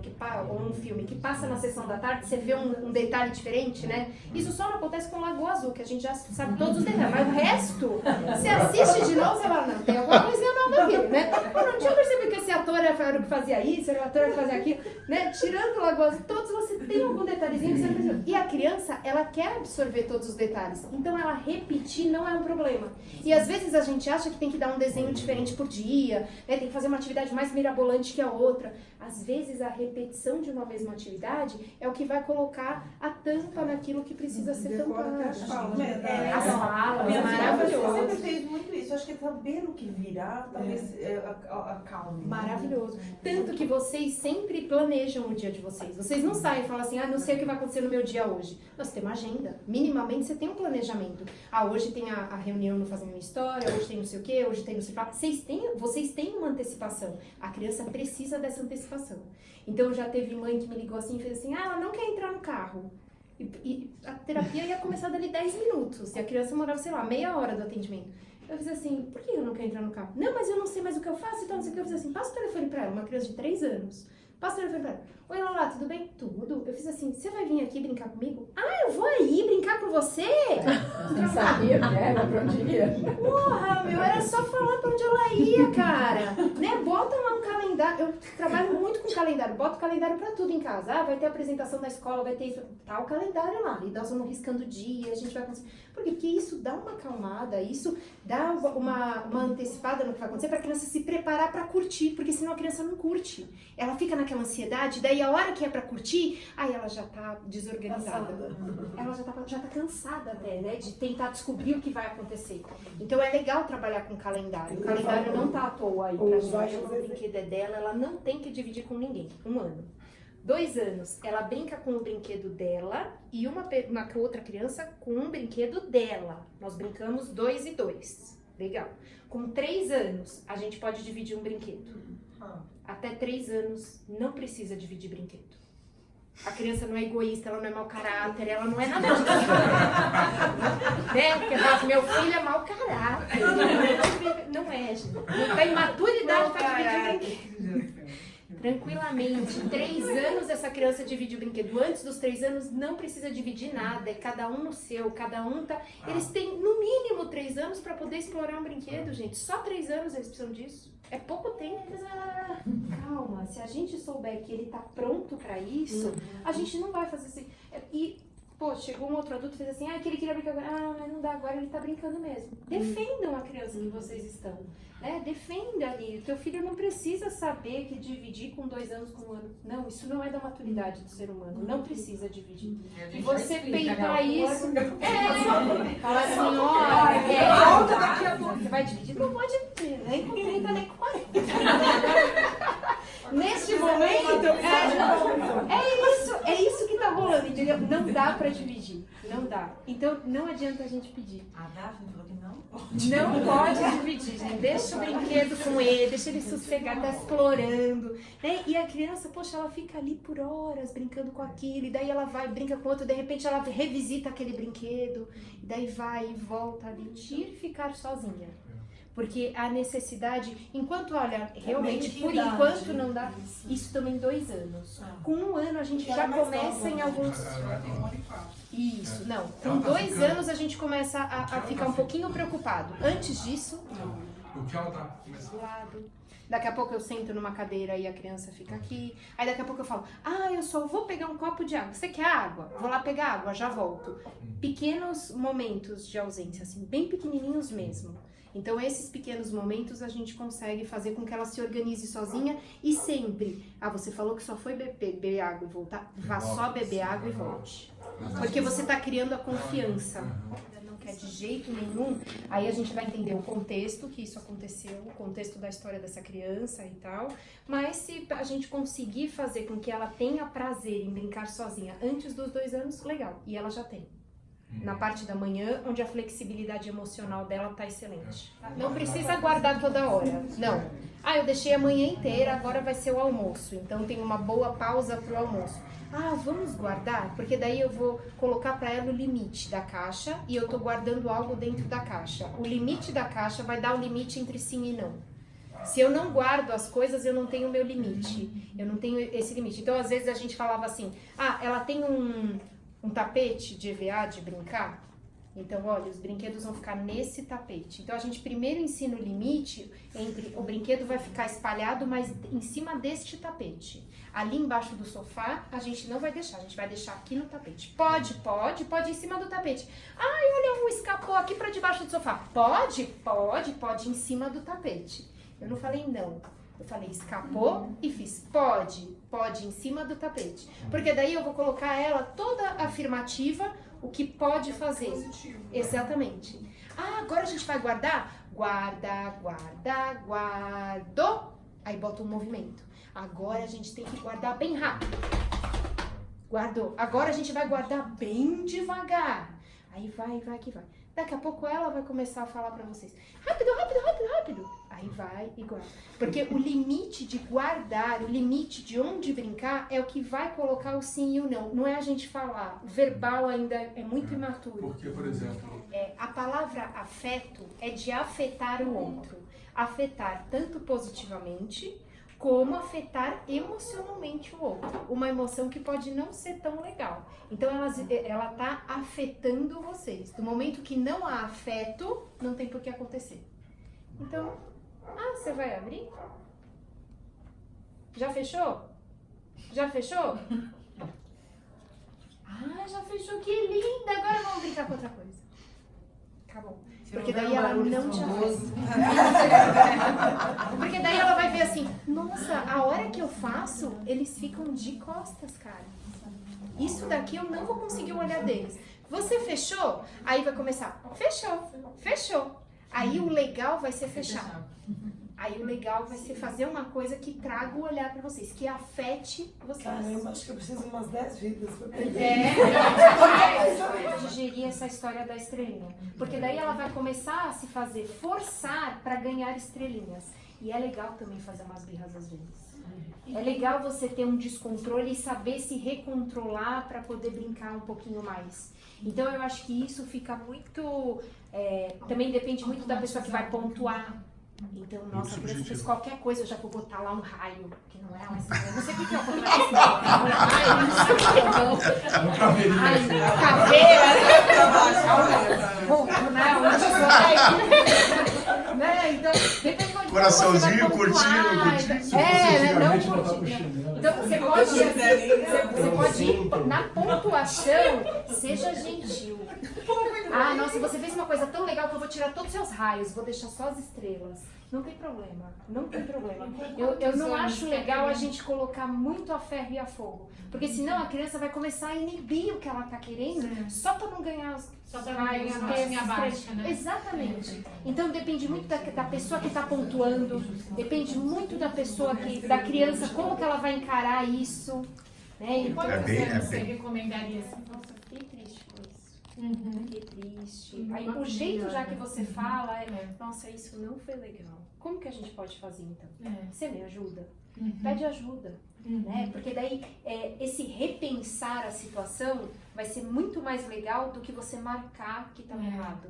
ou um filme que passa na sessão da tarde, você vê um detalhe diferente, né? Isso só não acontece com Lagoa Azul, que a gente já sabe todos os detalhes. Mas o resto, você assiste de novo, você fala, não, tem alguma coisa nova aqui, né? Eu não tinha percebido que esse ator era o que fazia isso, era o ator que fazia aquilo, né? Tirando Lagoa Azul, todos você tem algum detalhezinho que você não percebeu. E a criança, ela quer absorver todos os detalhes. Então ela repetir não é um problema. E às vezes a gente acha que tem que dar um desenho diferente por dia, né? Tem que fazer uma atividade mais mirabolante que a outra. Às vezes a repetição de uma mesma atividade é o que vai colocar a tampa naquilo que precisa ser tampado. As falas. As falas, Minha filha sempre maravilhoso. fez muito isso. Acho que saber o que virá, talvez acalme. Maravilhoso. Tanto que vocês sempre planejam o dia de vocês. Vocês não saem e falam assim, não sei o que vai acontecer no meu dia hoje. Não, você tem uma agenda. Minimamente você tem um planejamento. Hoje tem a reunião no Fazendo uma História, hoje tem não sei o quê, hoje tem não sei o quê. Vocês têm uma antecipação. A criança precisa dessa antecipação. Então já teve mãe que me ligou assim e fez assim, ela não quer entrar no carro. E a terapia ia começar dali 10 minutos. E a criança morava, sei lá, meia hora do atendimento. Eu fiz assim, por que eu não quero entrar no carro? Não, mas eu não sei mais o que eu faço, então não sei o que. Eu fiz assim, passa o telefone pra ela, uma criança de 3 anos. Passa o telefone pra ela. Oi, Lolá, tudo bem? Tudo. Eu fiz assim, você vai vir aqui brincar comigo? Eu vou aí brincar com você? Não sabia que era, pra onde ia. Porra, meu, era só falar pra onde ela ia, cara. Né? Bota lá um calendário. Eu trabalho muito com calendário. Bota o calendário pra tudo em casa. Vai ter apresentação da escola, vai ter isso. Tá o calendário lá. E nós vamos riscando o dia, a gente vai conseguir. Por quê? Porque isso dá uma acalmada, isso dá uma antecipada no que vai acontecer pra criança se preparar pra curtir. Porque senão a criança não curte. Ela fica naquela ansiedade, daí a hora que é pra curtir, aí ela já tá desorganizada. Ela já tá cansada até, né? De tentar descobrir o que vai acontecer. Então é legal trabalhar com calendário. O calendário não tá à toa aí pra gente. O brinquedo é dela, ela não tem que dividir com ninguém. 1 ano. 2 anos, ela brinca com o brinquedo dela e uma outra criança com um brinquedo dela. Nós brincamos 2 e 2. Legal. Com 3 anos, a gente pode dividir um brinquedo. Até 3 anos, não precisa dividir brinquedo. A criança não é egoísta, ela não é mau caráter, ela não é nada disso. Né? Porque fala assim, meu filho é mau caráter. Não é, gente. Não tem maturidade para dividir brinquedo. Tranquilamente. 3 anos essa criança divide o brinquedo. Antes dos 3 anos não precisa dividir nada. É cada um no seu, cada um tá... Eles têm no mínimo 3 anos para poder explorar um brinquedo, gente. Só 3 anos eles precisam disso. É pouco tempo. Calma, se a gente souber que ele tá pronto para isso, a gente não vai fazer assim. E, pô, chegou um outro adulto e fez assim, que ele queria brincar agora. Mas não dá, agora ele tá brincando mesmo. Defendam a criança que vocês estão. Né? Defenda ali. O teu filho não precisa saber que dividir com 2 anos com 1 ano. Não, isso não é da maturidade do ser humano. Não precisa dividir. E você peitar isso. Fala assim, volta daqui a pouco. Você vai dividir? Não pode dividir. Nem com 30, nem com 40. Neste momento, é isso que tá rolando, entendeu? Não dá pra dividir. Não dá. Então, não adianta a gente pedir. A Daphne falou que não pode. Não pode dividir, gente. Deixa o brinquedo com ele, deixa ele sossegar, tá explorando. Né? E a criança, poxa, ela fica ali por horas brincando com aquilo, e daí ela vai, brinca com outro, de repente ela revisita aquele brinquedo, e daí vai e volta a mentir e ficar sozinha. Porque a necessidade, enquanto, olha, realmente, por enquanto não dá, isso também 2 anos. Com 1 ano a gente já começa em alguns... Isso, não. Com 2 anos a gente começa a ficar um pouquinho preocupado. Antes disso, O que ela tá começando? lado. Daqui a pouco eu sento numa cadeira e a criança fica aqui. Aí daqui a pouco eu falo, eu só vou pegar um copo de água. Você quer água? Vou lá pegar água, já volto. Pequenos momentos de ausência, assim, bem pequenininhos mesmo. Então, esses pequenos momentos a gente consegue fazer com que ela se organize sozinha e sempre. Você falou que só foi beber água e voltar? Vá só beber água e volte. Porque você está criando a confiança. Não quer de jeito nenhum. Aí a gente vai entender o contexto que isso aconteceu, o contexto da história dessa criança e tal. Mas se a gente conseguir fazer com que ela tenha prazer em brincar sozinha antes dos 2 anos, legal. E ela já tem. Na parte da manhã, onde a flexibilidade emocional dela tá excelente. Não precisa guardar toda hora. Não. Eu deixei a manhã inteira, agora vai ser o almoço. Então tem uma boa pausa pro almoço. Vamos guardar? Porque daí eu vou colocar para ela o limite da caixa e eu tô guardando algo dentro da caixa. O limite da caixa vai dar o limite entre sim e não. Se eu não guardo as coisas, eu não tenho o meu limite. Eu não tenho esse limite. Então, às vezes a gente falava assim, ela tem um tapete de EVA de brincar, então olha, os brinquedos vão ficar nesse tapete. Então a gente primeiro ensina o limite entre o brinquedo vai ficar espalhado, mas em cima deste tapete. Ali embaixo do sofá, a gente não vai deixar. A gente vai deixar aqui no tapete. Pode em cima do tapete. Ai, olha, um escapou aqui pra debaixo do sofá. Pode em cima do tapete. Eu não falei não. Eu falei escapou e fiz pode em cima do tapete. Porque daí eu vou colocar ela toda afirmativa, o que pode fazer. Positivo. Exatamente. Ah, agora a gente vai guardar? Guarda, guardou. Aí bota um movimento. Agora a gente tem que guardar bem rápido. Guardou. Agora a gente vai guardar bem devagar. Aí vai que vai. Daqui a pouco ela vai começar a falar pra vocês. Rápido. Aí vai e guarda. Porque o limite de guardar, o limite de onde brincar é o que vai colocar o sim e o não. Não é a gente falar. O verbal ainda é muito imaturo. Porque, por exemplo, A palavra afeto é de afetar o outro. Afetar tanto positivamente como afetar emocionalmente o outro. Uma emoção que pode não ser tão legal. Então ela tá afetando vocês. Do momento que não há afeto, não tem por que acontecer. Então, você vai abrir? Já fechou? Já fechou? Já fechou, que linda! Agora vamos brincar com outra coisa. Tá bom. Porque daí ela não te afeta. Porque daí ela vai ver assim, nossa, a hora que eu faço, eles ficam de costas, cara. Isso daqui eu não vou conseguir o olhar deles. Você fechou? Aí vai começar, fechou. Aí o legal vai ser fechar. Aí o legal vai ser fazer uma coisa que traga o olhar pra vocês, que afete vocês. Caramba, acho que eu preciso de umas 10 vidas pra perder. Digerir essa história da estrelinha. Porque daí ela vai começar a se fazer forçar pra ganhar estrelinhas. E é legal também fazer umas birras às vezes. É legal você ter um descontrole e saber se recontrolar pra poder brincar um pouquinho mais. Então eu acho que isso fica muito... também depende muito da pessoa que vai pontuar. Então, nossa, a criança fez qualquer coisa, eu já vou botar lá um raio, que não é uma estrela. Não sei o que é o contrário. Um raio, não sei o que é. uma caveirinha. Caveira, então, depende muito. Coraçãozinho, curtindo. Não curtindo. Então, você pode ir na pontuação, seja gentil. Nossa, você fez uma coisa tão legal que eu vou tirar todos os seus raios, vou deixar só as estrelas. Não tem problema. Eu não acho legal a gente colocar muito a ferro e a fogo. Porque senão a criança vai começar a inibir o que ela tá querendo só pra não ganhar os raios. Baixa, né? Exatamente. Então depende muito da pessoa que tá pontuando, depende muito da pessoa da criança, como que ela vai encarar isso. Né? Então, Quantos anos você recomendaria assim? nossa, fiquei triste com isso. Fiquei triste. Aí o jeito já que você fala nossa, isso não foi legal. Como que a gente pode fazer então? Você me ajuda? Pede ajuda. Né? Porque daí esse repensar a situação vai ser muito mais legal do que você marcar que estava errado.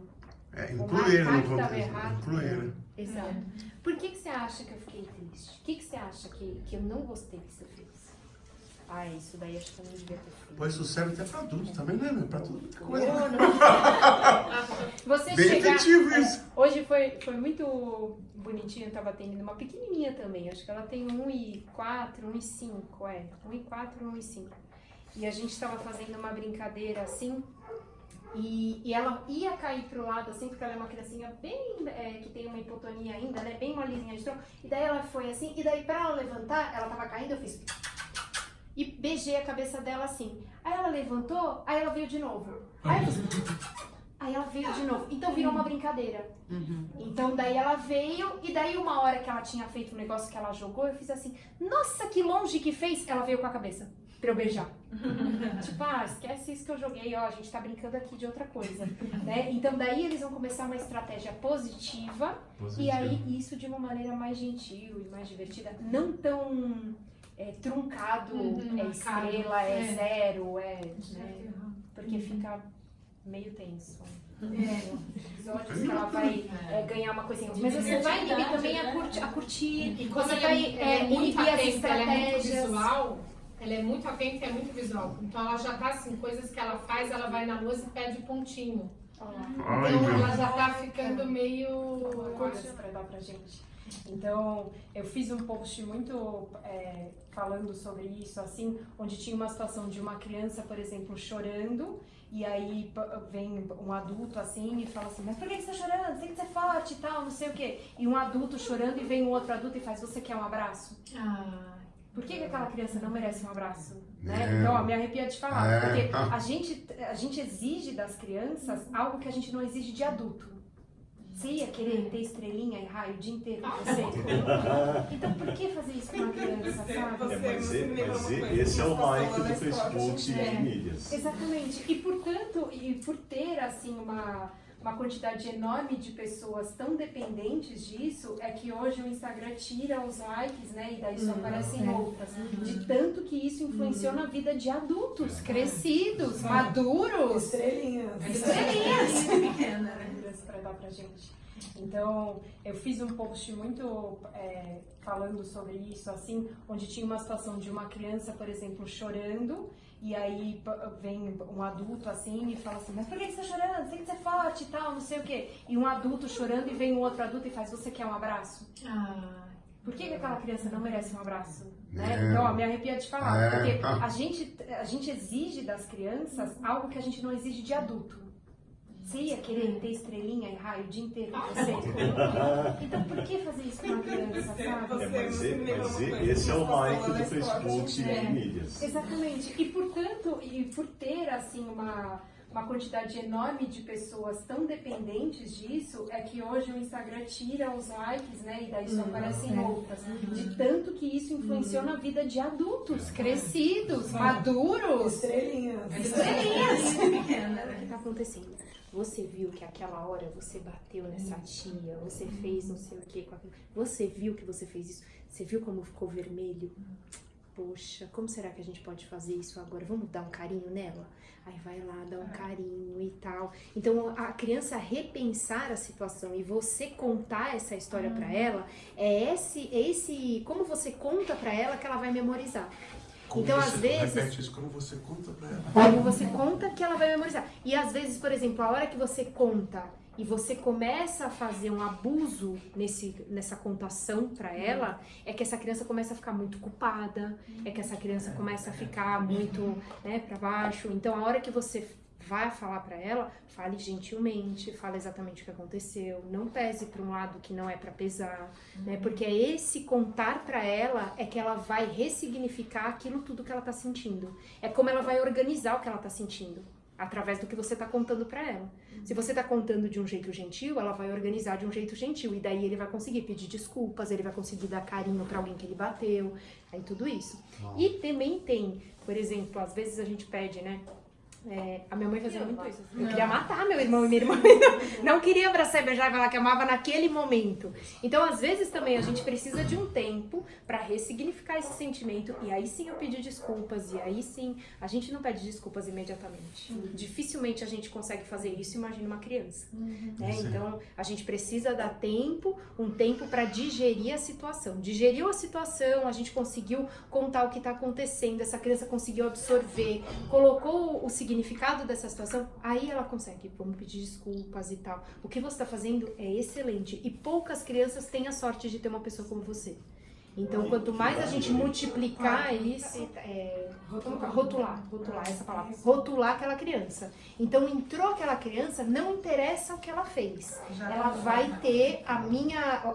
Incluir, marcar que estava errado. Incluir. Exato. Por que você acha que eu fiquei triste? O que você acha que eu não gostei que você fez? Isso daí acho que eu não devia ter feito. Pois isso serve até pra adulto também, né? Pra tudo. Você Bem chegar, efetivo isso. Hoje foi muito bonitinho, eu tava atendendo uma pequenininha também, acho que ela tem 1,4, 1,5, 1,4, 1,5. E a gente tava fazendo uma brincadeira assim, e ela ia cair pro lado assim, porque ela é uma criancinha bem, que tem uma hipotonia ainda, né, bem molezinha de tronco, e daí ela foi assim, e daí pra ela levantar, ela tava caindo, eu fiz... E beijei a cabeça dela assim. Aí ela levantou, aí ela veio de novo. Aí ela veio de novo. Então virou uma brincadeira. Então daí ela veio, e daí uma hora que ela tinha feito um negócio que ela jogou, eu fiz assim, nossa, que longe que fez. Ela veio com a cabeça pra eu beijar. Tipo, esquece isso que eu joguei, a gente tá brincando aqui de outra coisa. Né? Então daí eles vão começar uma estratégia positiva. E aí isso de uma maneira mais gentil e mais divertida. Não tão... truncado, estrela, zero, né? Porque fica meio tenso. Episódios que ela vai ganhar uma coisinha. Mas você vai inibir também a curtir. E como você ela vai muito inibir as atenta, ela é muito estratégias. visual, ela é muito atenta e é muito visual. Então ela já tá assim, coisas que ela faz, ela vai na lousa e pede pontinho. Então ela já tá ficando meio... Olha pra dar pra gente. Então, eu fiz um post muito falando sobre isso, assim, onde tinha uma situação de uma criança, por exemplo, chorando, e aí vem um adulto, assim, e fala assim, mas por que você tá chorando? Tem que ser forte e tal, não sei o quê. E um adulto chorando, e vem um outro adulto e faz, você quer um abraço? Por que aquela criança não merece um abraço? Né? Então, ó, me arrepia de falar, porque a gente exige das crianças algo que a gente não exige de adulto. Você ia querer ter estrelinha e raio o dia inteiro com você? Então, por que fazer isso com uma criança, sabe? Mas esse é o like do Facebook e de mídias. Exatamente. E, portanto, por ter, assim, uma quantidade enorme de pessoas tão dependentes disso, é que hoje o Instagram tira os likes, né? E daí só aparecem outras. De tanto que isso influenciou na vida de adultos, crescidos, maduros. Estrelinhas. Estrelinhas. Para dar pra gente. Então, eu fiz um post muito falando sobre isso, assim, onde tinha uma situação de uma criança, por exemplo, chorando, e aí vem um adulto, assim, e fala assim, mas por que você tá chorando? Tem que ser forte e tal, não sei o quê. E um adulto chorando, e vem um outro adulto e faz, você quer um abraço? Por que aquela criança não merece um abraço? Né? Então, ó, me arrepia de falar, porque a gente exige das crianças algo que a gente não exige de adulto. Você ia querer ter estrelinha e raio o dia inteiro com você? Então, por que fazer isso com uma criança, sabe? Mas esse é o like do Facebook e de mídias. Exatamente. E, portanto, por ter, assim, uma quantidade enorme de pessoas tão dependentes disso, é que hoje o Instagram tira os likes, né? E daí só aparecem outras. De tanto que isso influenciou na vida de adultos, crescidos, maduros. Estrelinhas. O que tá acontecendo? Você viu que aquela hora você bateu nessa tia, você fez não sei o que com aquilo. Você viu que você fez isso? Você viu como ficou vermelho? Poxa, como será que a gente pode fazer isso agora? Vamos dar um carinho nela? Aí vai lá, dá um carinho e tal. Então, a criança repensar a situação e você contar essa história pra ela, é esse como você conta pra ela que ela vai memorizar. Então, às vezes... Repete isso, como você conta pra ela. Como você conta que ela vai memorizar. E às vezes, por exemplo, a hora que você conta e você começa a fazer um abuso nessa contação pra ela, é que essa criança começa a ficar muito culpada, é que essa criança começa a ficar muito, né, pra baixo. Então, a hora que você vai falar pra ela, fale gentilmente, fale exatamente o que aconteceu, não pese pra um lado que não é pra pesar, né? Porque é esse contar pra ela é que ela vai ressignificar aquilo tudo que ela tá sentindo. É como ela vai organizar o que ela tá sentindo, através do que você tá contando pra ela. Se você tá contando de um jeito gentil, ela vai organizar de um jeito gentil, e daí ele vai conseguir pedir desculpas, ele vai conseguir dar carinho pra alguém que ele bateu, aí tudo isso. E também tem, por exemplo, às vezes a gente pede, né? A minha mãe fazia muito isso. Eu queria matar meu irmão e minha irmã. Não queria abraçar e beijar e falar que amava naquele momento. Então, às vezes também a gente precisa de um tempo pra ressignificar esse sentimento. E aí sim eu pedir desculpas. E aí sim, a gente não pede desculpas imediatamente. Dificilmente a gente consegue fazer isso, imagina uma criança. Né? Então, a gente precisa dar tempo, um tempo pra digerir a situação. Digeriu a situação, a gente conseguiu contar o que tá acontecendo, essa criança conseguiu absorver, colocou o significado dessa situação, aí ela consegue, vamos pedir desculpas e tal. O que você está fazendo é excelente e poucas crianças têm a sorte de ter uma pessoa como você. Então, quanto mais a gente multiplicar isso, rotular essa palavra, rotular aquela criança. Então, entrou aquela criança, não interessa o que ela fez. Ela vai ter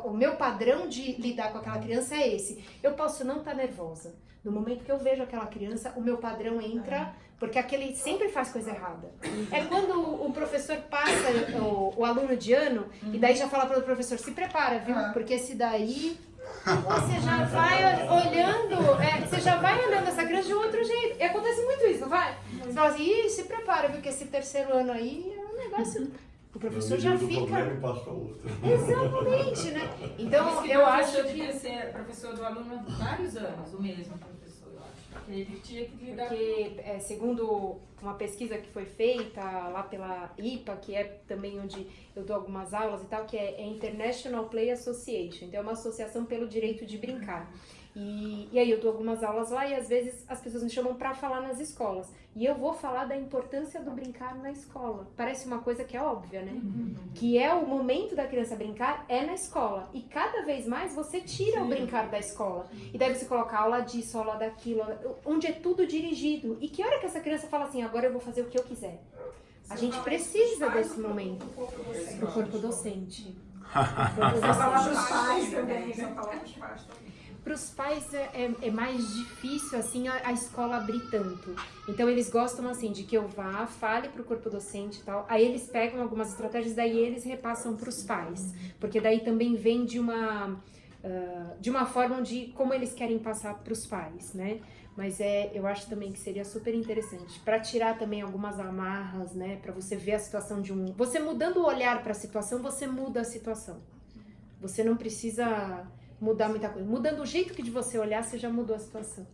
o meu padrão de lidar com aquela criança é esse. Eu posso não estar nervosa. No momento que eu vejo aquela criança, o meu padrão entra, porque aquele sempre faz coisa errada. É quando o professor passa o aluno de ano, e daí já fala para o professor, se prepara, viu? Porque esse daí... Você já vai olhando essa criança de um outro jeito. E acontece muito isso, não vai? Você fala assim, ih, se prepara, viu? Que esse terceiro ano aí é um negócio... O professor já fica... Exatamente, né? Então, eu acho que... devia ser professor do aluno há vários anos, o mesmo professor, eu acho. Porque ele tinha que lidar... Porque, segundo uma pesquisa que foi feita lá pela IPA, que é também onde eu dou algumas aulas e tal, que é International Play Association. Então, é uma associação pelo direito de brincar. E aí eu dou algumas aulas lá e às vezes as pessoas me chamam para falar nas escolas. E eu vou falar da importância do brincar na escola. Parece uma coisa que é óbvia, né? Que é o momento da criança brincar é na escola. E cada vez mais você tira o brincar da escola. E daí você coloca aula disso, aula daquilo, onde é tudo dirigido. E que hora que essa criança fala assim, agora eu vou fazer o que eu quiser? A gente precisa desse momento pro corpo docente. Vou falar para os pais também. Para os pais é mais difícil assim a escola abrir tanto. Então eles gostam assim de que eu vá, fale para o corpo docente e tal. Aí eles pegam algumas estratégias, daí eles repassam para os pais, porque daí também vem de uma forma de como eles querem passar para os pais, né? Mas eu acho também que seria super interessante para tirar também algumas amarras, né? Para você ver a situação você mudando o olhar para a situação, você muda a situação. Você não precisa mudar muita coisa. Mudando o jeito que de você olhar, você já mudou a situação.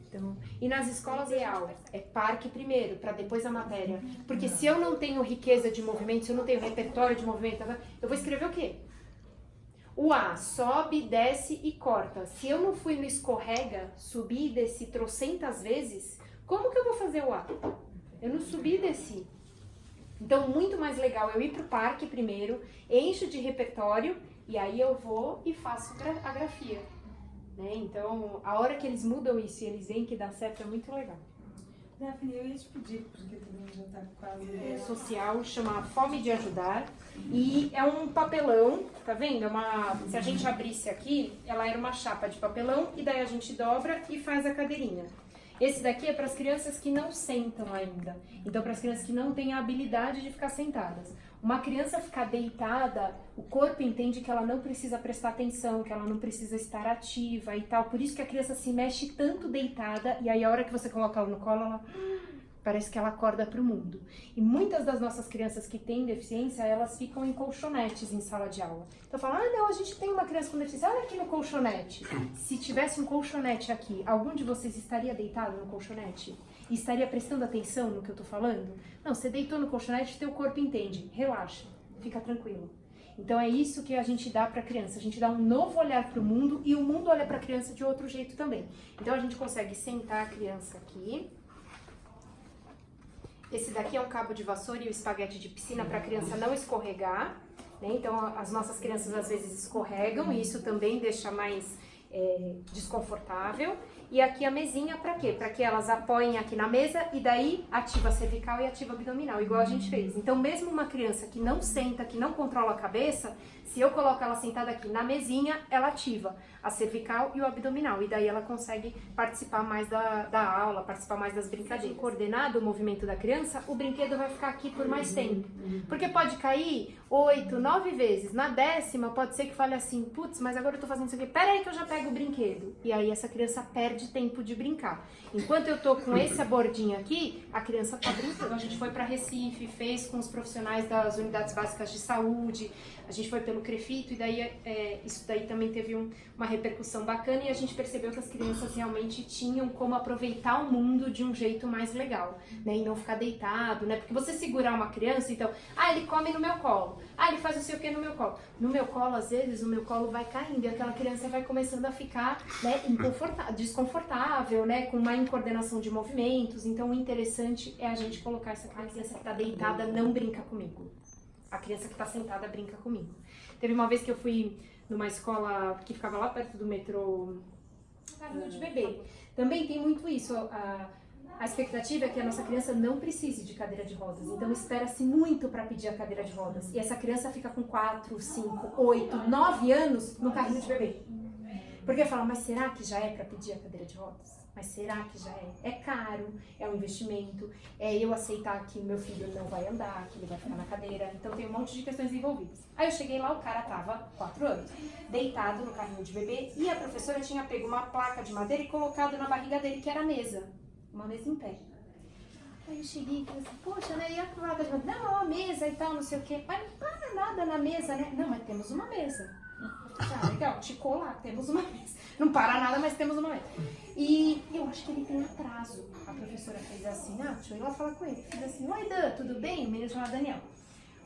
Então, e nas escolas é parque primeiro, para depois a matéria. Porque se eu não tenho riqueza de movimento, se eu não tenho repertório de movimento, eu vou escrever o quê? O A, sobe, desce e corta. Se eu não fui no escorrega, subi e desci trocentas vezes, como que eu vou fazer o A? Eu não subi e desci. Então, muito mais legal eu ir pro parque primeiro, encho de repertório, e aí eu vou e faço a grafia, né? Então, a hora que eles mudam isso e eles veem que dá certo, é muito legal. Daphne, eu ia te pedir, porque todo mundo já tá quase... Social, chama Fome de Ajudar, e é um papelão, tá vendo? Se a gente abrisse aqui, ela era uma chapa de papelão, e daí a gente dobra e faz a cadeirinha. Esse daqui é para as crianças que não sentam ainda, então para as crianças que não têm a habilidade de ficar sentadas. Uma criança ficar deitada, o corpo entende que ela não precisa prestar atenção, que ela não precisa estar ativa e tal. Por isso que a criança se mexe tanto deitada, e aí a hora que você coloca ela no colo, ela parece que ela acorda para o mundo. E muitas das nossas crianças que têm deficiência, elas ficam em colchonetes em sala de aula. Então eu falo, não, a gente tem uma criança com deficiência, olha aqui no colchonete. Se tivesse um colchonete aqui, algum de vocês estaria deitado no colchonete? E estaria prestando atenção no que eu tô falando? Não, você deitou no colchonete, teu corpo entende. Relaxa, fica tranquilo. Então é isso que a gente dá para a criança. A gente dá um novo olhar para o mundo e o mundo olha para a criança de outro jeito também. Então a gente consegue sentar a criança aqui. Esse daqui é um cabo de vassoura e o espaguete de piscina para a criança não escorregar, né? Então as nossas crianças às vezes escorregam e isso também deixa mais desconfortável. E aqui a mesinha para quê? Para que elas apoiem aqui na mesa e daí ativa a cervical e ativa a abdominal, igual a gente fez. Então mesmo uma criança que não senta, que não controla a cabeça, se eu coloco ela sentada aqui na mesinha, ela ativa a cervical e o abdominal. E daí ela consegue participar mais da aula, participar mais das brincadeiras. Coordenado o movimento da criança, o brinquedo vai ficar aqui por mais tempo. Porque pode cair 8, 9 vezes. Na 10ª pode ser que fale assim, putz, mas agora eu tô fazendo isso aqui, pera aí que eu já pego o brinquedo. E aí essa criança perde tempo de brincar. Enquanto eu tô com essa bordinha aqui, a criança tá brincando. A gente foi para Recife, fez com os profissionais das unidades básicas de saúde, a gente foi pelo CREFITO e daí isso daí também teve uma repercussão bacana e a gente percebeu que as crianças realmente tinham como aproveitar o mundo de um jeito mais legal, né? E não ficar deitado, né? Porque você segurar uma criança, então, ele come no meu colo, ele faz não sei o que no meu colo. No meu colo, às vezes, o meu colo vai caindo e aquela criança vai começando a ficar, né, desconfortável, né? Com má incoordenação de movimentos. Então, o interessante é a gente colocar essa criança que tá deitada, não brinca comigo. A criança que tá sentada brinca comigo. Teve uma vez que eu fui numa escola que ficava lá perto do metrô Carrinho de Bebê. Também tem muito isso. A expectativa é que a nossa criança não precise de cadeira de rodas. Então espera-se muito para pedir a cadeira de rodas. E essa criança fica com 4, 5, 8, 9 anos no carrinho de bebê. Porque fala, mas será que já é para pedir a cadeira de rodas? Mas será que já é? É caro, é um investimento, é eu aceitar que o meu filho não vai andar, que ele vai ficar na cadeira. Então tem um monte de questões envolvidas. Aí eu cheguei lá, o cara tava 4 anos, deitado no carrinho de bebê e a professora tinha pego uma placa de madeira e colocado na barriga dele, que era a mesa. Uma mesa em pé. Aí eu cheguei e falei assim, poxa, né? E a placa de madeira? Não, a mesa e tal, não sei o quê. Mas não para nada na mesa, né? Não, mas temos uma mesa. Legal, ticou lá, temos uma mesa. Não para nada, mas temos uma mesa. E eu acho que ele tem atraso. A professora fez assim, deixa eu ir lá falar com ele. Fiz assim, oi Dan, tudo bem? O menino chama Daniel.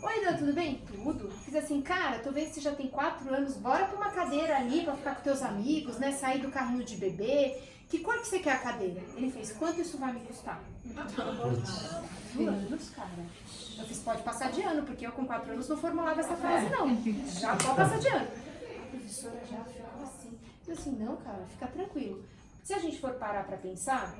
Oi, Dan, tudo bem? Tudo. Fiz assim, cara, tô vendo que você já tem 4 anos, bora pra uma cadeira ali pra ficar com teus amigos, né? Sair do carrinho de bebê. Que cor que você quer a cadeira? Ele fez, quanto isso vai me custar? 4 anos, cara. Eu fiz, pode passar de ano, porque eu com 4 anos não formulava essa frase, não. Já pode passar de ano. A professora já ficou assim. Eu assim, não, cara, fica tranquilo. Se a gente for parar pra pensar,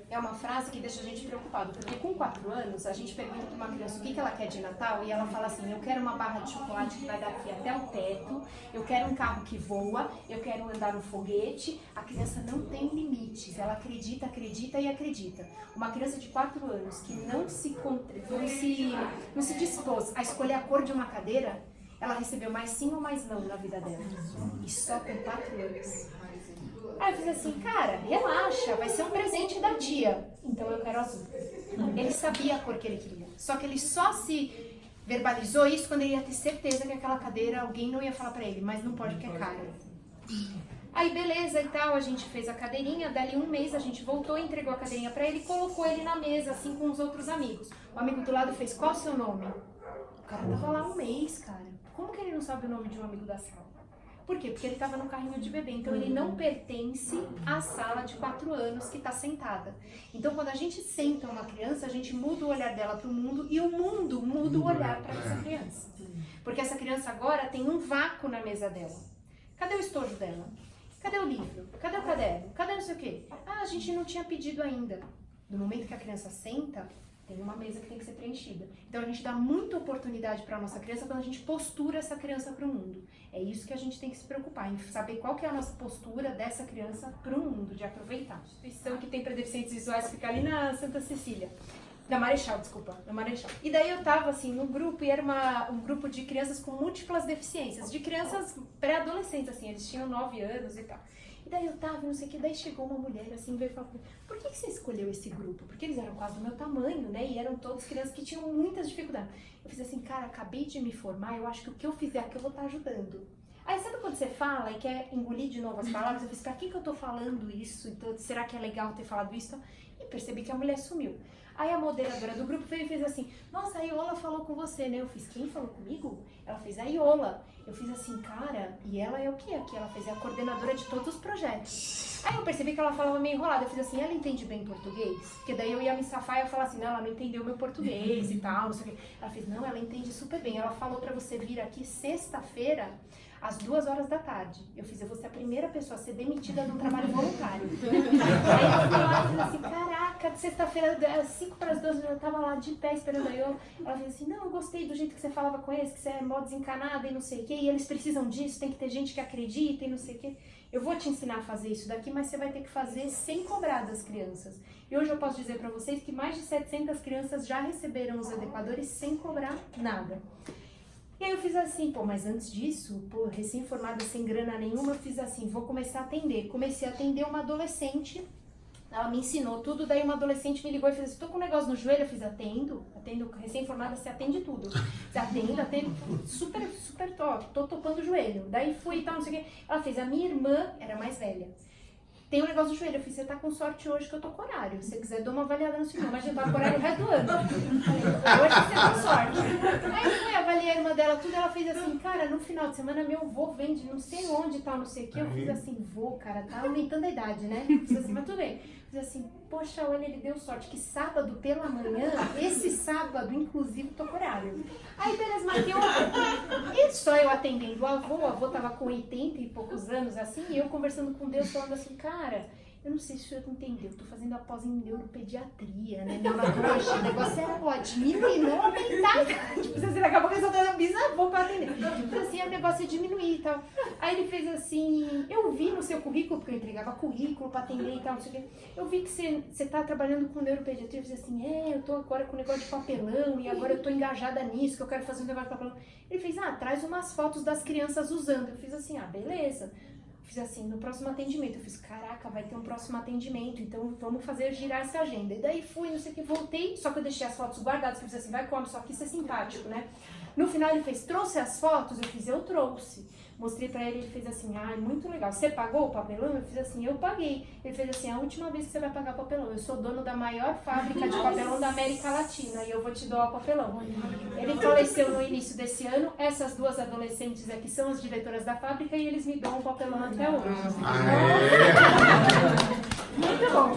é uma frase que deixa a gente preocupado, porque com 4 anos a gente pergunta para uma criança o que ela quer de Natal e ela fala assim, eu quero uma barra de chocolate que vai daqui até o teto, eu quero um carro que voa, eu quero andar no foguete. A criança não tem limites, ela acredita, acredita e acredita. Uma criança de 4 anos que não se dispôs a escolher a cor de uma cadeira, ela recebeu mais sim ou mais não na vida dela. E só com 4 anos. Aí eu fiz assim, cara, relaxa, vai ser um presente da tia. Então eu quero azul. Ele sabia a cor que ele queria. Só que ele só se verbalizou isso quando ele ia ter certeza que aquela cadeira, alguém não ia falar pra ele, mas não pode porque é cara. Aí beleza e tal, a gente fez a cadeirinha, dali um mês a gente voltou, entregou a cadeirinha pra ele e colocou ele na mesa, assim, com os outros amigos. O amigo do lado fez, qual o seu nome? O cara tava lá um mês, cara. Como que ele não sabe o nome de um amigo da sala? Por quê? Porque ele estava no carrinho de bebê, então ele não pertence à sala de 4 anos que está sentada. Então quando a gente senta uma criança, a gente muda o olhar dela para o mundo e o mundo muda o olhar para essa criança. Porque essa criança agora tem um vácuo na mesa dela. Cadê o estojo dela? Cadê o livro? Cadê o caderno? Cadê não sei o quê? Ah, a gente não tinha pedido ainda. No momento que a criança senta, tem uma mesa que tem que ser preenchida. Então a gente dá muita oportunidade para a nossa criança quando a gente postura essa criança para o mundo. É isso que a gente tem que se preocupar, em saber qual que é a nossa postura dessa criança para o mundo, de aproveitar. A instituição que tem para deficientes visuais fica ali na Santa Cecília. Na Marechal, desculpa, na Marechal. E daí eu tava assim no grupo e era um grupo de crianças com múltiplas deficiências, de crianças pré-adolescentes, assim, eles tinham 9 anos e tal. E daí eu tava, não sei o que, daí chegou uma mulher assim, veio falar comigo, por que você escolheu esse grupo? Porque eles eram quase do meu tamanho, né? E eram todas crianças que tinham muitas dificuldades. Eu fiz assim, cara, acabei de me formar, eu acho que o que eu fizer aqui eu vou estar ajudando. Aí sabe quando você fala e quer engolir de novo as palavras? Eu fiz, pra que eu tô falando isso? Então, será que é legal ter falado isso? E percebi que a mulher sumiu. Aí a moderadora do grupo veio e fez assim, nossa, a Iola falou com você, né? Eu fiz, quem falou comigo? Ela fez, a Iola. Eu fiz assim, cara, e ela é o que aqui? Ela fez a coordenadora de todos os projetos. Aí eu percebi que ela falava meio enrolada. Eu fiz assim, ela entende bem português? Porque daí eu ia me safar e eu ia falar assim, não, ela não entendeu meu português e tal, não sei o quê. Ela fez, não, ela entende super bem. Ela falou pra você vir aqui sexta-feira, às 2 horas da tarde. Eu fiz, eu vou ser a primeira pessoa a ser demitida de um trabalho voluntário. Aí eu fui lá e fiz assim, caraca, de sexta-feira, às 5 para as 12, eu tava lá de pé esperando a Iola. Ela fez assim, não, eu gostei do jeito que você falava com eles, que você é mó desencanada e não sei o quê, e eles precisam disso, tem que ter gente que acredita e não sei o quê. Eu vou te ensinar a fazer isso daqui, mas você vai ter que fazer sem cobrar das crianças. E hoje eu posso dizer pra vocês que mais de 700 crianças já receberam os adequadores sem cobrar nada. E aí eu fiz assim, pô, mas antes disso, pô, recém-formada, sem grana nenhuma, eu fiz assim, vou começar a atender. Comecei a atender uma adolescente, ela me ensinou tudo, daí uma adolescente me ligou e fez assim, tô com um negócio no joelho, eu fiz, atendo, recém-formada, você atende tudo. Você atende, super, tô topando o joelho. Daí fui e tal, não sei o quê. Ela fez, a minha irmã era mais velha. Tem um negócio no joelho, eu fiz, você tá com sorte hoje que eu tô com horário. Se você quiser, eu dou uma avaliada no seu irmão, mas eu tô com horário o resto do ano. Hoje você tá com sorte. Aí eu fui avaliar a irmã dela, tudo, ela fez assim, cara, no final de semana meu avô vende não sei onde e tal, não sei o que. Eu fiz assim, vô, cara, tá aumentando a idade, né? Eu fiz assim, mas tudo bem. Eu fiz assim, poxa, olha, ele deu sorte que sábado pela manhã, esse sábado, inclusive, tô com horário. Aí, beleza, marquei o avô. E só eu atendendo o avô tava com 80 e poucos anos, assim, e eu conversando com Deus, falando assim, cara, eu não sei se o senhor entendeu, eu tô fazendo a pós em neuropediatria, né, neurologia, o negócio era diminuir, não aumentar, tipo, assim, daqui a pouco eles vão ter um bisavô pra atender, então assim, o negócio é diminuir e tal. Aí ele fez assim, eu vi no seu currículo, porque eu entregava currículo pra atender e tal, não sei o quê, eu vi que você tá trabalhando com neuropediatria, eu fiz assim, eu tô agora com um negócio de papelão, e agora eu tô engajada nisso, que eu quero fazer um negócio de papelão. Ele fez, traz umas fotos das crianças usando, eu fiz assim, beleza. Fiz assim, no próximo atendimento, eu fiz, caraca, vai ter um próximo atendimento, então vamos fazer girar essa agenda. E daí fui, não sei o que, voltei, só que eu deixei as fotos guardadas, que eu fiz assim, vai como, só que isso é simpático, né? No final ele fez, trouxe as fotos? Eu fiz, eu trouxe. Mostrei pra ele fez assim, muito legal. Você pagou o papelão? Eu fiz assim, eu paguei. Ele fez assim, a última vez que você vai pagar papelão. Eu sou dono da maior fábrica de papelão da América Latina e eu vou te doar o papelão. Ele faleceu no início desse ano. Essas duas adolescentes aqui são as diretoras da fábrica e eles me dão o papelão até hoje. Muito bom.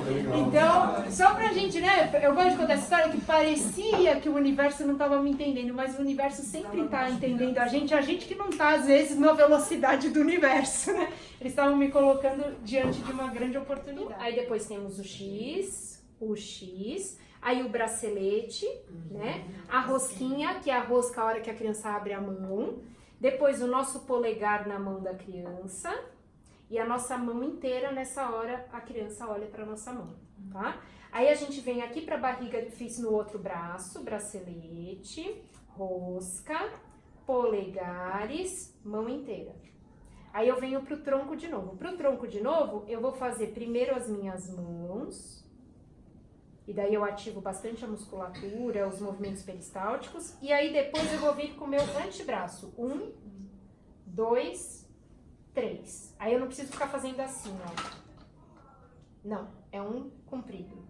Então, só pra gente, né? Eu gosto de contar essa história que parecia que o universo não estava me entendendo, mas o universo sempre está entendendo a gente que não está, às vezes, na velocidade do universo, né? Eles estavam me colocando diante de uma grande oportunidade. Aí depois temos o X, aí o bracelete, né? A rosquinha, que é a rosca a hora que a criança abre a mão. Depois o nosso polegar na mão da criança. E a nossa mão inteira, nessa hora, a criança olha para a nossa mão, tá? Aí a gente vem aqui para a barriga, fiz no outro braço, bracelete, rosca, polegares, mão inteira. Aí eu venho pro tronco de novo. Pro tronco de novo, eu vou fazer primeiro as minhas mãos, e daí eu ativo bastante a musculatura, os movimentos peristálticos, e aí depois eu vou vir com o meu antebraço. 1, 2, 3. Aí eu não preciso ficar fazendo assim, ó. Não, é 1 comprido,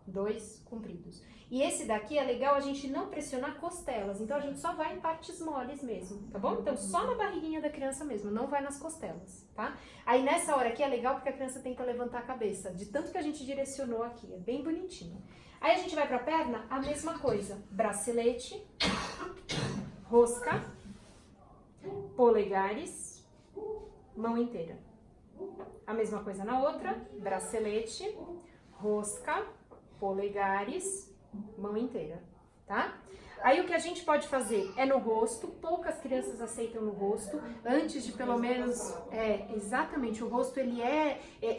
2 compridos. E esse daqui é legal a gente não pressionar costelas, então a gente só vai em partes moles mesmo, tá bom? Então só na barriguinha da criança mesmo, não vai nas costelas, tá? Aí nessa hora aqui é legal porque a criança tenta levantar a cabeça, de tanto que a gente direcionou aqui, é bem bonitinho. Aí a gente vai pra perna, a mesma coisa, bracelete, rosca, polegares, mão inteira. A mesma coisa na outra, bracelete, rosca, polegares, mão inteira, tá? Aí o que a gente pode fazer é no rosto, poucas crianças aceitam no rosto, antes de pelo menos, exatamente, o rosto ele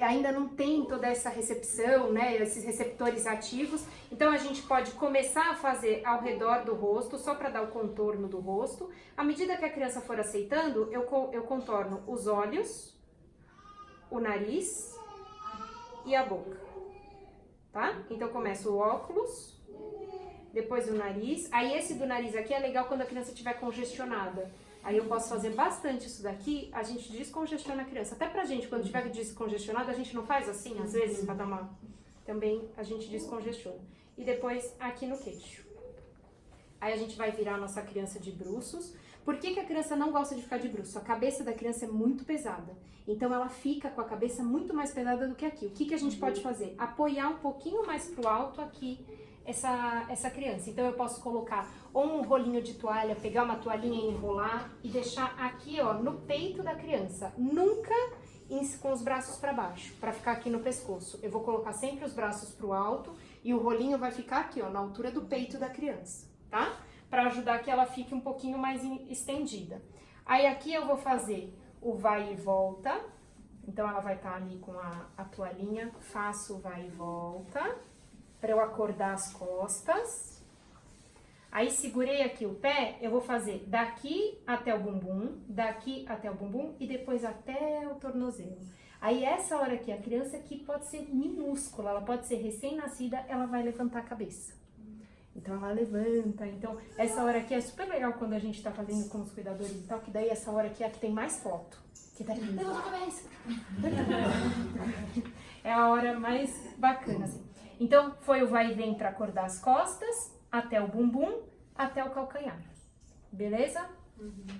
ainda não tem toda essa recepção, né, esses receptores ativos, então a gente pode começar a fazer ao redor do rosto, só para dar o contorno do rosto. À medida que a criança for aceitando, eu contorno os olhos, o nariz e a boca, tá? Então começa o óculos, depois o nariz. Aí esse do nariz aqui é legal quando a criança estiver congestionada. Aí eu posso fazer bastante isso daqui, a gente descongestiona a criança. Até pra gente, quando estiver descongestionada, a gente não faz assim, às vezes, pra dar uma... Também a gente descongestiona. E depois aqui no queixo. Aí a gente vai virar a nossa criança de bruços. Por que a criança não gosta de ficar de bruços? A cabeça da criança é muito pesada. Então ela fica com a cabeça muito mais pesada do que aqui. O que a gente pode fazer? Apoiar um pouquinho mais pro alto aqui essa criança. Então eu posso colocar ou um rolinho de toalha, pegar uma toalhinha e enrolar e deixar aqui, ó, no peito da criança. Nunca com os braços para baixo, para ficar aqui no pescoço. Eu vou colocar sempre os braços pro alto e o rolinho vai ficar aqui, ó, na altura do peito da criança, tá? Para ajudar que ela fique um pouquinho mais estendida. Aí aqui eu vou fazer o vai e volta. Então ela vai estar ali com a toalhinha, faço o vai e volta, para eu acordar as costas. Aí segurei aqui o pé, eu vou fazer daqui até o bumbum, daqui até o bumbum e depois até o tornozelo. Aí essa hora aqui, a criança que pode ser minúscula, ela pode ser recém-nascida, ela vai levantar a cabeça. Então ela levanta, então essa hora aqui é super legal quando a gente tá fazendo com os cuidadores e tal, que daí essa hora aqui é a que tem mais foto. Que daí levanta a cabeça. É a hora mais bacana, assim. Então foi o vai e vem pra acordar as costas, até o bumbum, até o calcanhar. Beleza?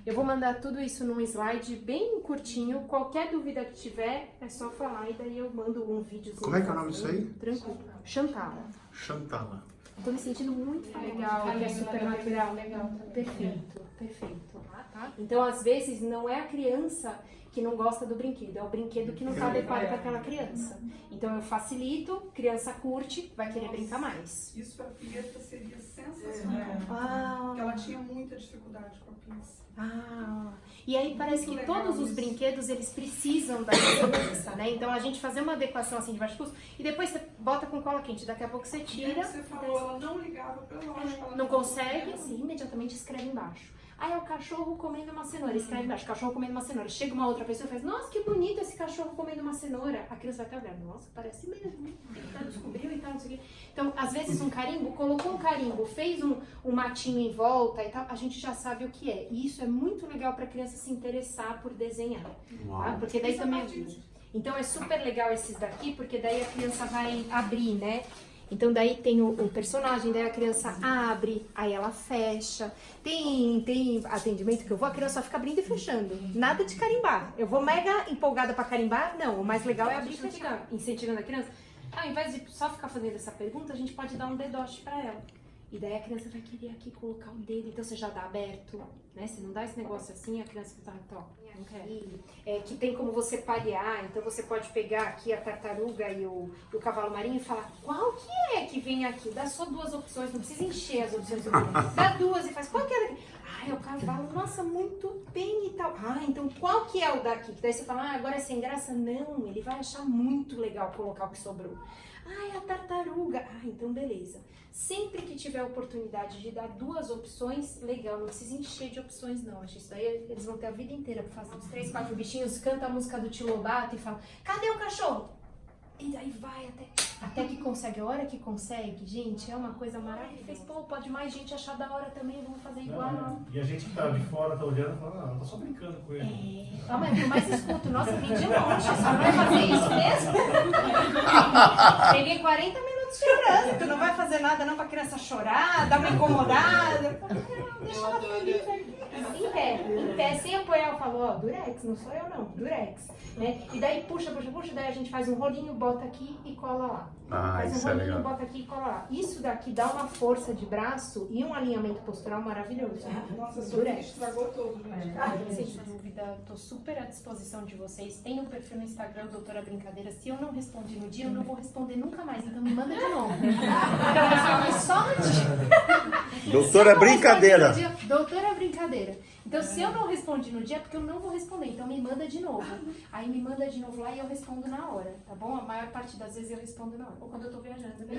Eu vou mandar tudo isso num slide bem curtinho. Qualquer dúvida que tiver, é só falar e daí eu mando um vídeo. Como é que é o nome disso aí? Tranquilo. Chantala. Chantala. Tô me sentindo muito legal, que é super natural. Legal. Perfeito, perfeito. Tá? Então, às vezes, não é a criança que não gosta do brinquedo, é o brinquedo que não tá adequado para aquela criança. Então, eu facilito, criança curte, vai querer brincar mais. Isso para a Pieta seria sensacional. Porque ela tinha muita dificuldade com a pinça. E aí parece que todos os brinquedos, eles precisam da criança, né? Então, a gente fazer uma adequação assim de baixo custo, e depois você bota com cola quente, daqui a pouco você tira. Você falou, ela não ligava pela lógica. Não consegue, assim, imediatamente escreve embaixo. Aí é o cachorro comendo uma cenoura, escreve embaixo, cachorro comendo uma cenoura. Chega uma outra pessoa e faz, nossa, que bonito esse cachorro comendo uma cenoura. A criança vai até olhar, nossa, parece mesmo, né? Descobriu e tal, não sei o quê. Então, Então, às vezes um carimbo, colocou um carimbo, fez um matinho em volta e tal, a gente já sabe o que é. E isso é muito legal para a criança se interessar por desenhar, tá? Porque daí também ajuda. Então é super legal esses daqui, porque daí a criança vai abrir, né? Então daí tem o personagem, daí a criança abre, aí ela fecha. Tem atendimento que eu vou, a criança só fica abrindo e fechando. Nada de carimbar. Eu vou mega empolgada pra carimbar, não. O mais legal é abrir e fechar, incentivando a criança. Ao invés de só ficar fazendo essa pergunta, a gente pode dar um dedoche pra ela. E daí a criança vai querer aqui colocar o dedo, então você já dá aberto, né? Você não dá esse negócio assim, a criança fica, não quer. Que tem como você parear, então você pode pegar aqui a tartaruga e o cavalo marinho e falar, qual que é que vem aqui? Dá só 2 opções, não precisa encher as opções. Dá 2 e faz, qual que é daqui? Ah, é o cavalo, nossa, muito bem e tal. Ah, então qual que é o daqui? Daí você fala, agora é sem graça? Não, ele vai achar muito legal colocar o que sobrou. Ah, é a tartaruga. Ah, então beleza. Sempre que tiver a oportunidade de dar 2 opções, legal, não precisa encher de opções não. Acho isso daí eles vão ter a vida inteira pra fazer. Os 3, 4 bichinhos, canta a música do Tio Lobato e fala, cadê o cachorro? E daí vai até que consegue. A hora que consegue, gente, é uma coisa maravilhosa. Pô, pode mais gente achar da hora também, vamos fazer igual. Não, e a gente que tá de fora, tá olhando e fala, tá só brincando com ele. Mas eu mais escuto, nossa, vim de longe, só vai fazer isso mesmo? Peguei 40 minutos de trânsito, não vai fazer nada não pra criança chorar, dar uma incomodada. Não, deixa ela feliz aí. Em pé, sem apoiar, eu falo, ó, durex, não sou eu não, durex. Né? E daí puxa, daí a gente faz um rolinho, bota aqui e cola lá. Faz um Isso é rolinho, legal. bota aqui e cola lá. Isso daqui dá uma força de braço e um alinhamento postural maravilhoso. Nossa, essa Durex. estragou todo, gente. Sem dúvida, tô super à disposição de vocês. Tem um perfil no Instagram, Doutora Brincadeira. Se eu não respondi no dia, eu não vou responder nunca mais. Então me manda de novo. Então responde só no dia. Doutora Brincadeira. Doutora Brincadeira. Então se eu não respondi no dia, é porque eu não vou responder. Então me manda de novo. Aí me manda de novo lá e eu respondo na hora, tá bom? A maior parte das vezes eu respondo na hora. Ou quando eu tô viajando, né?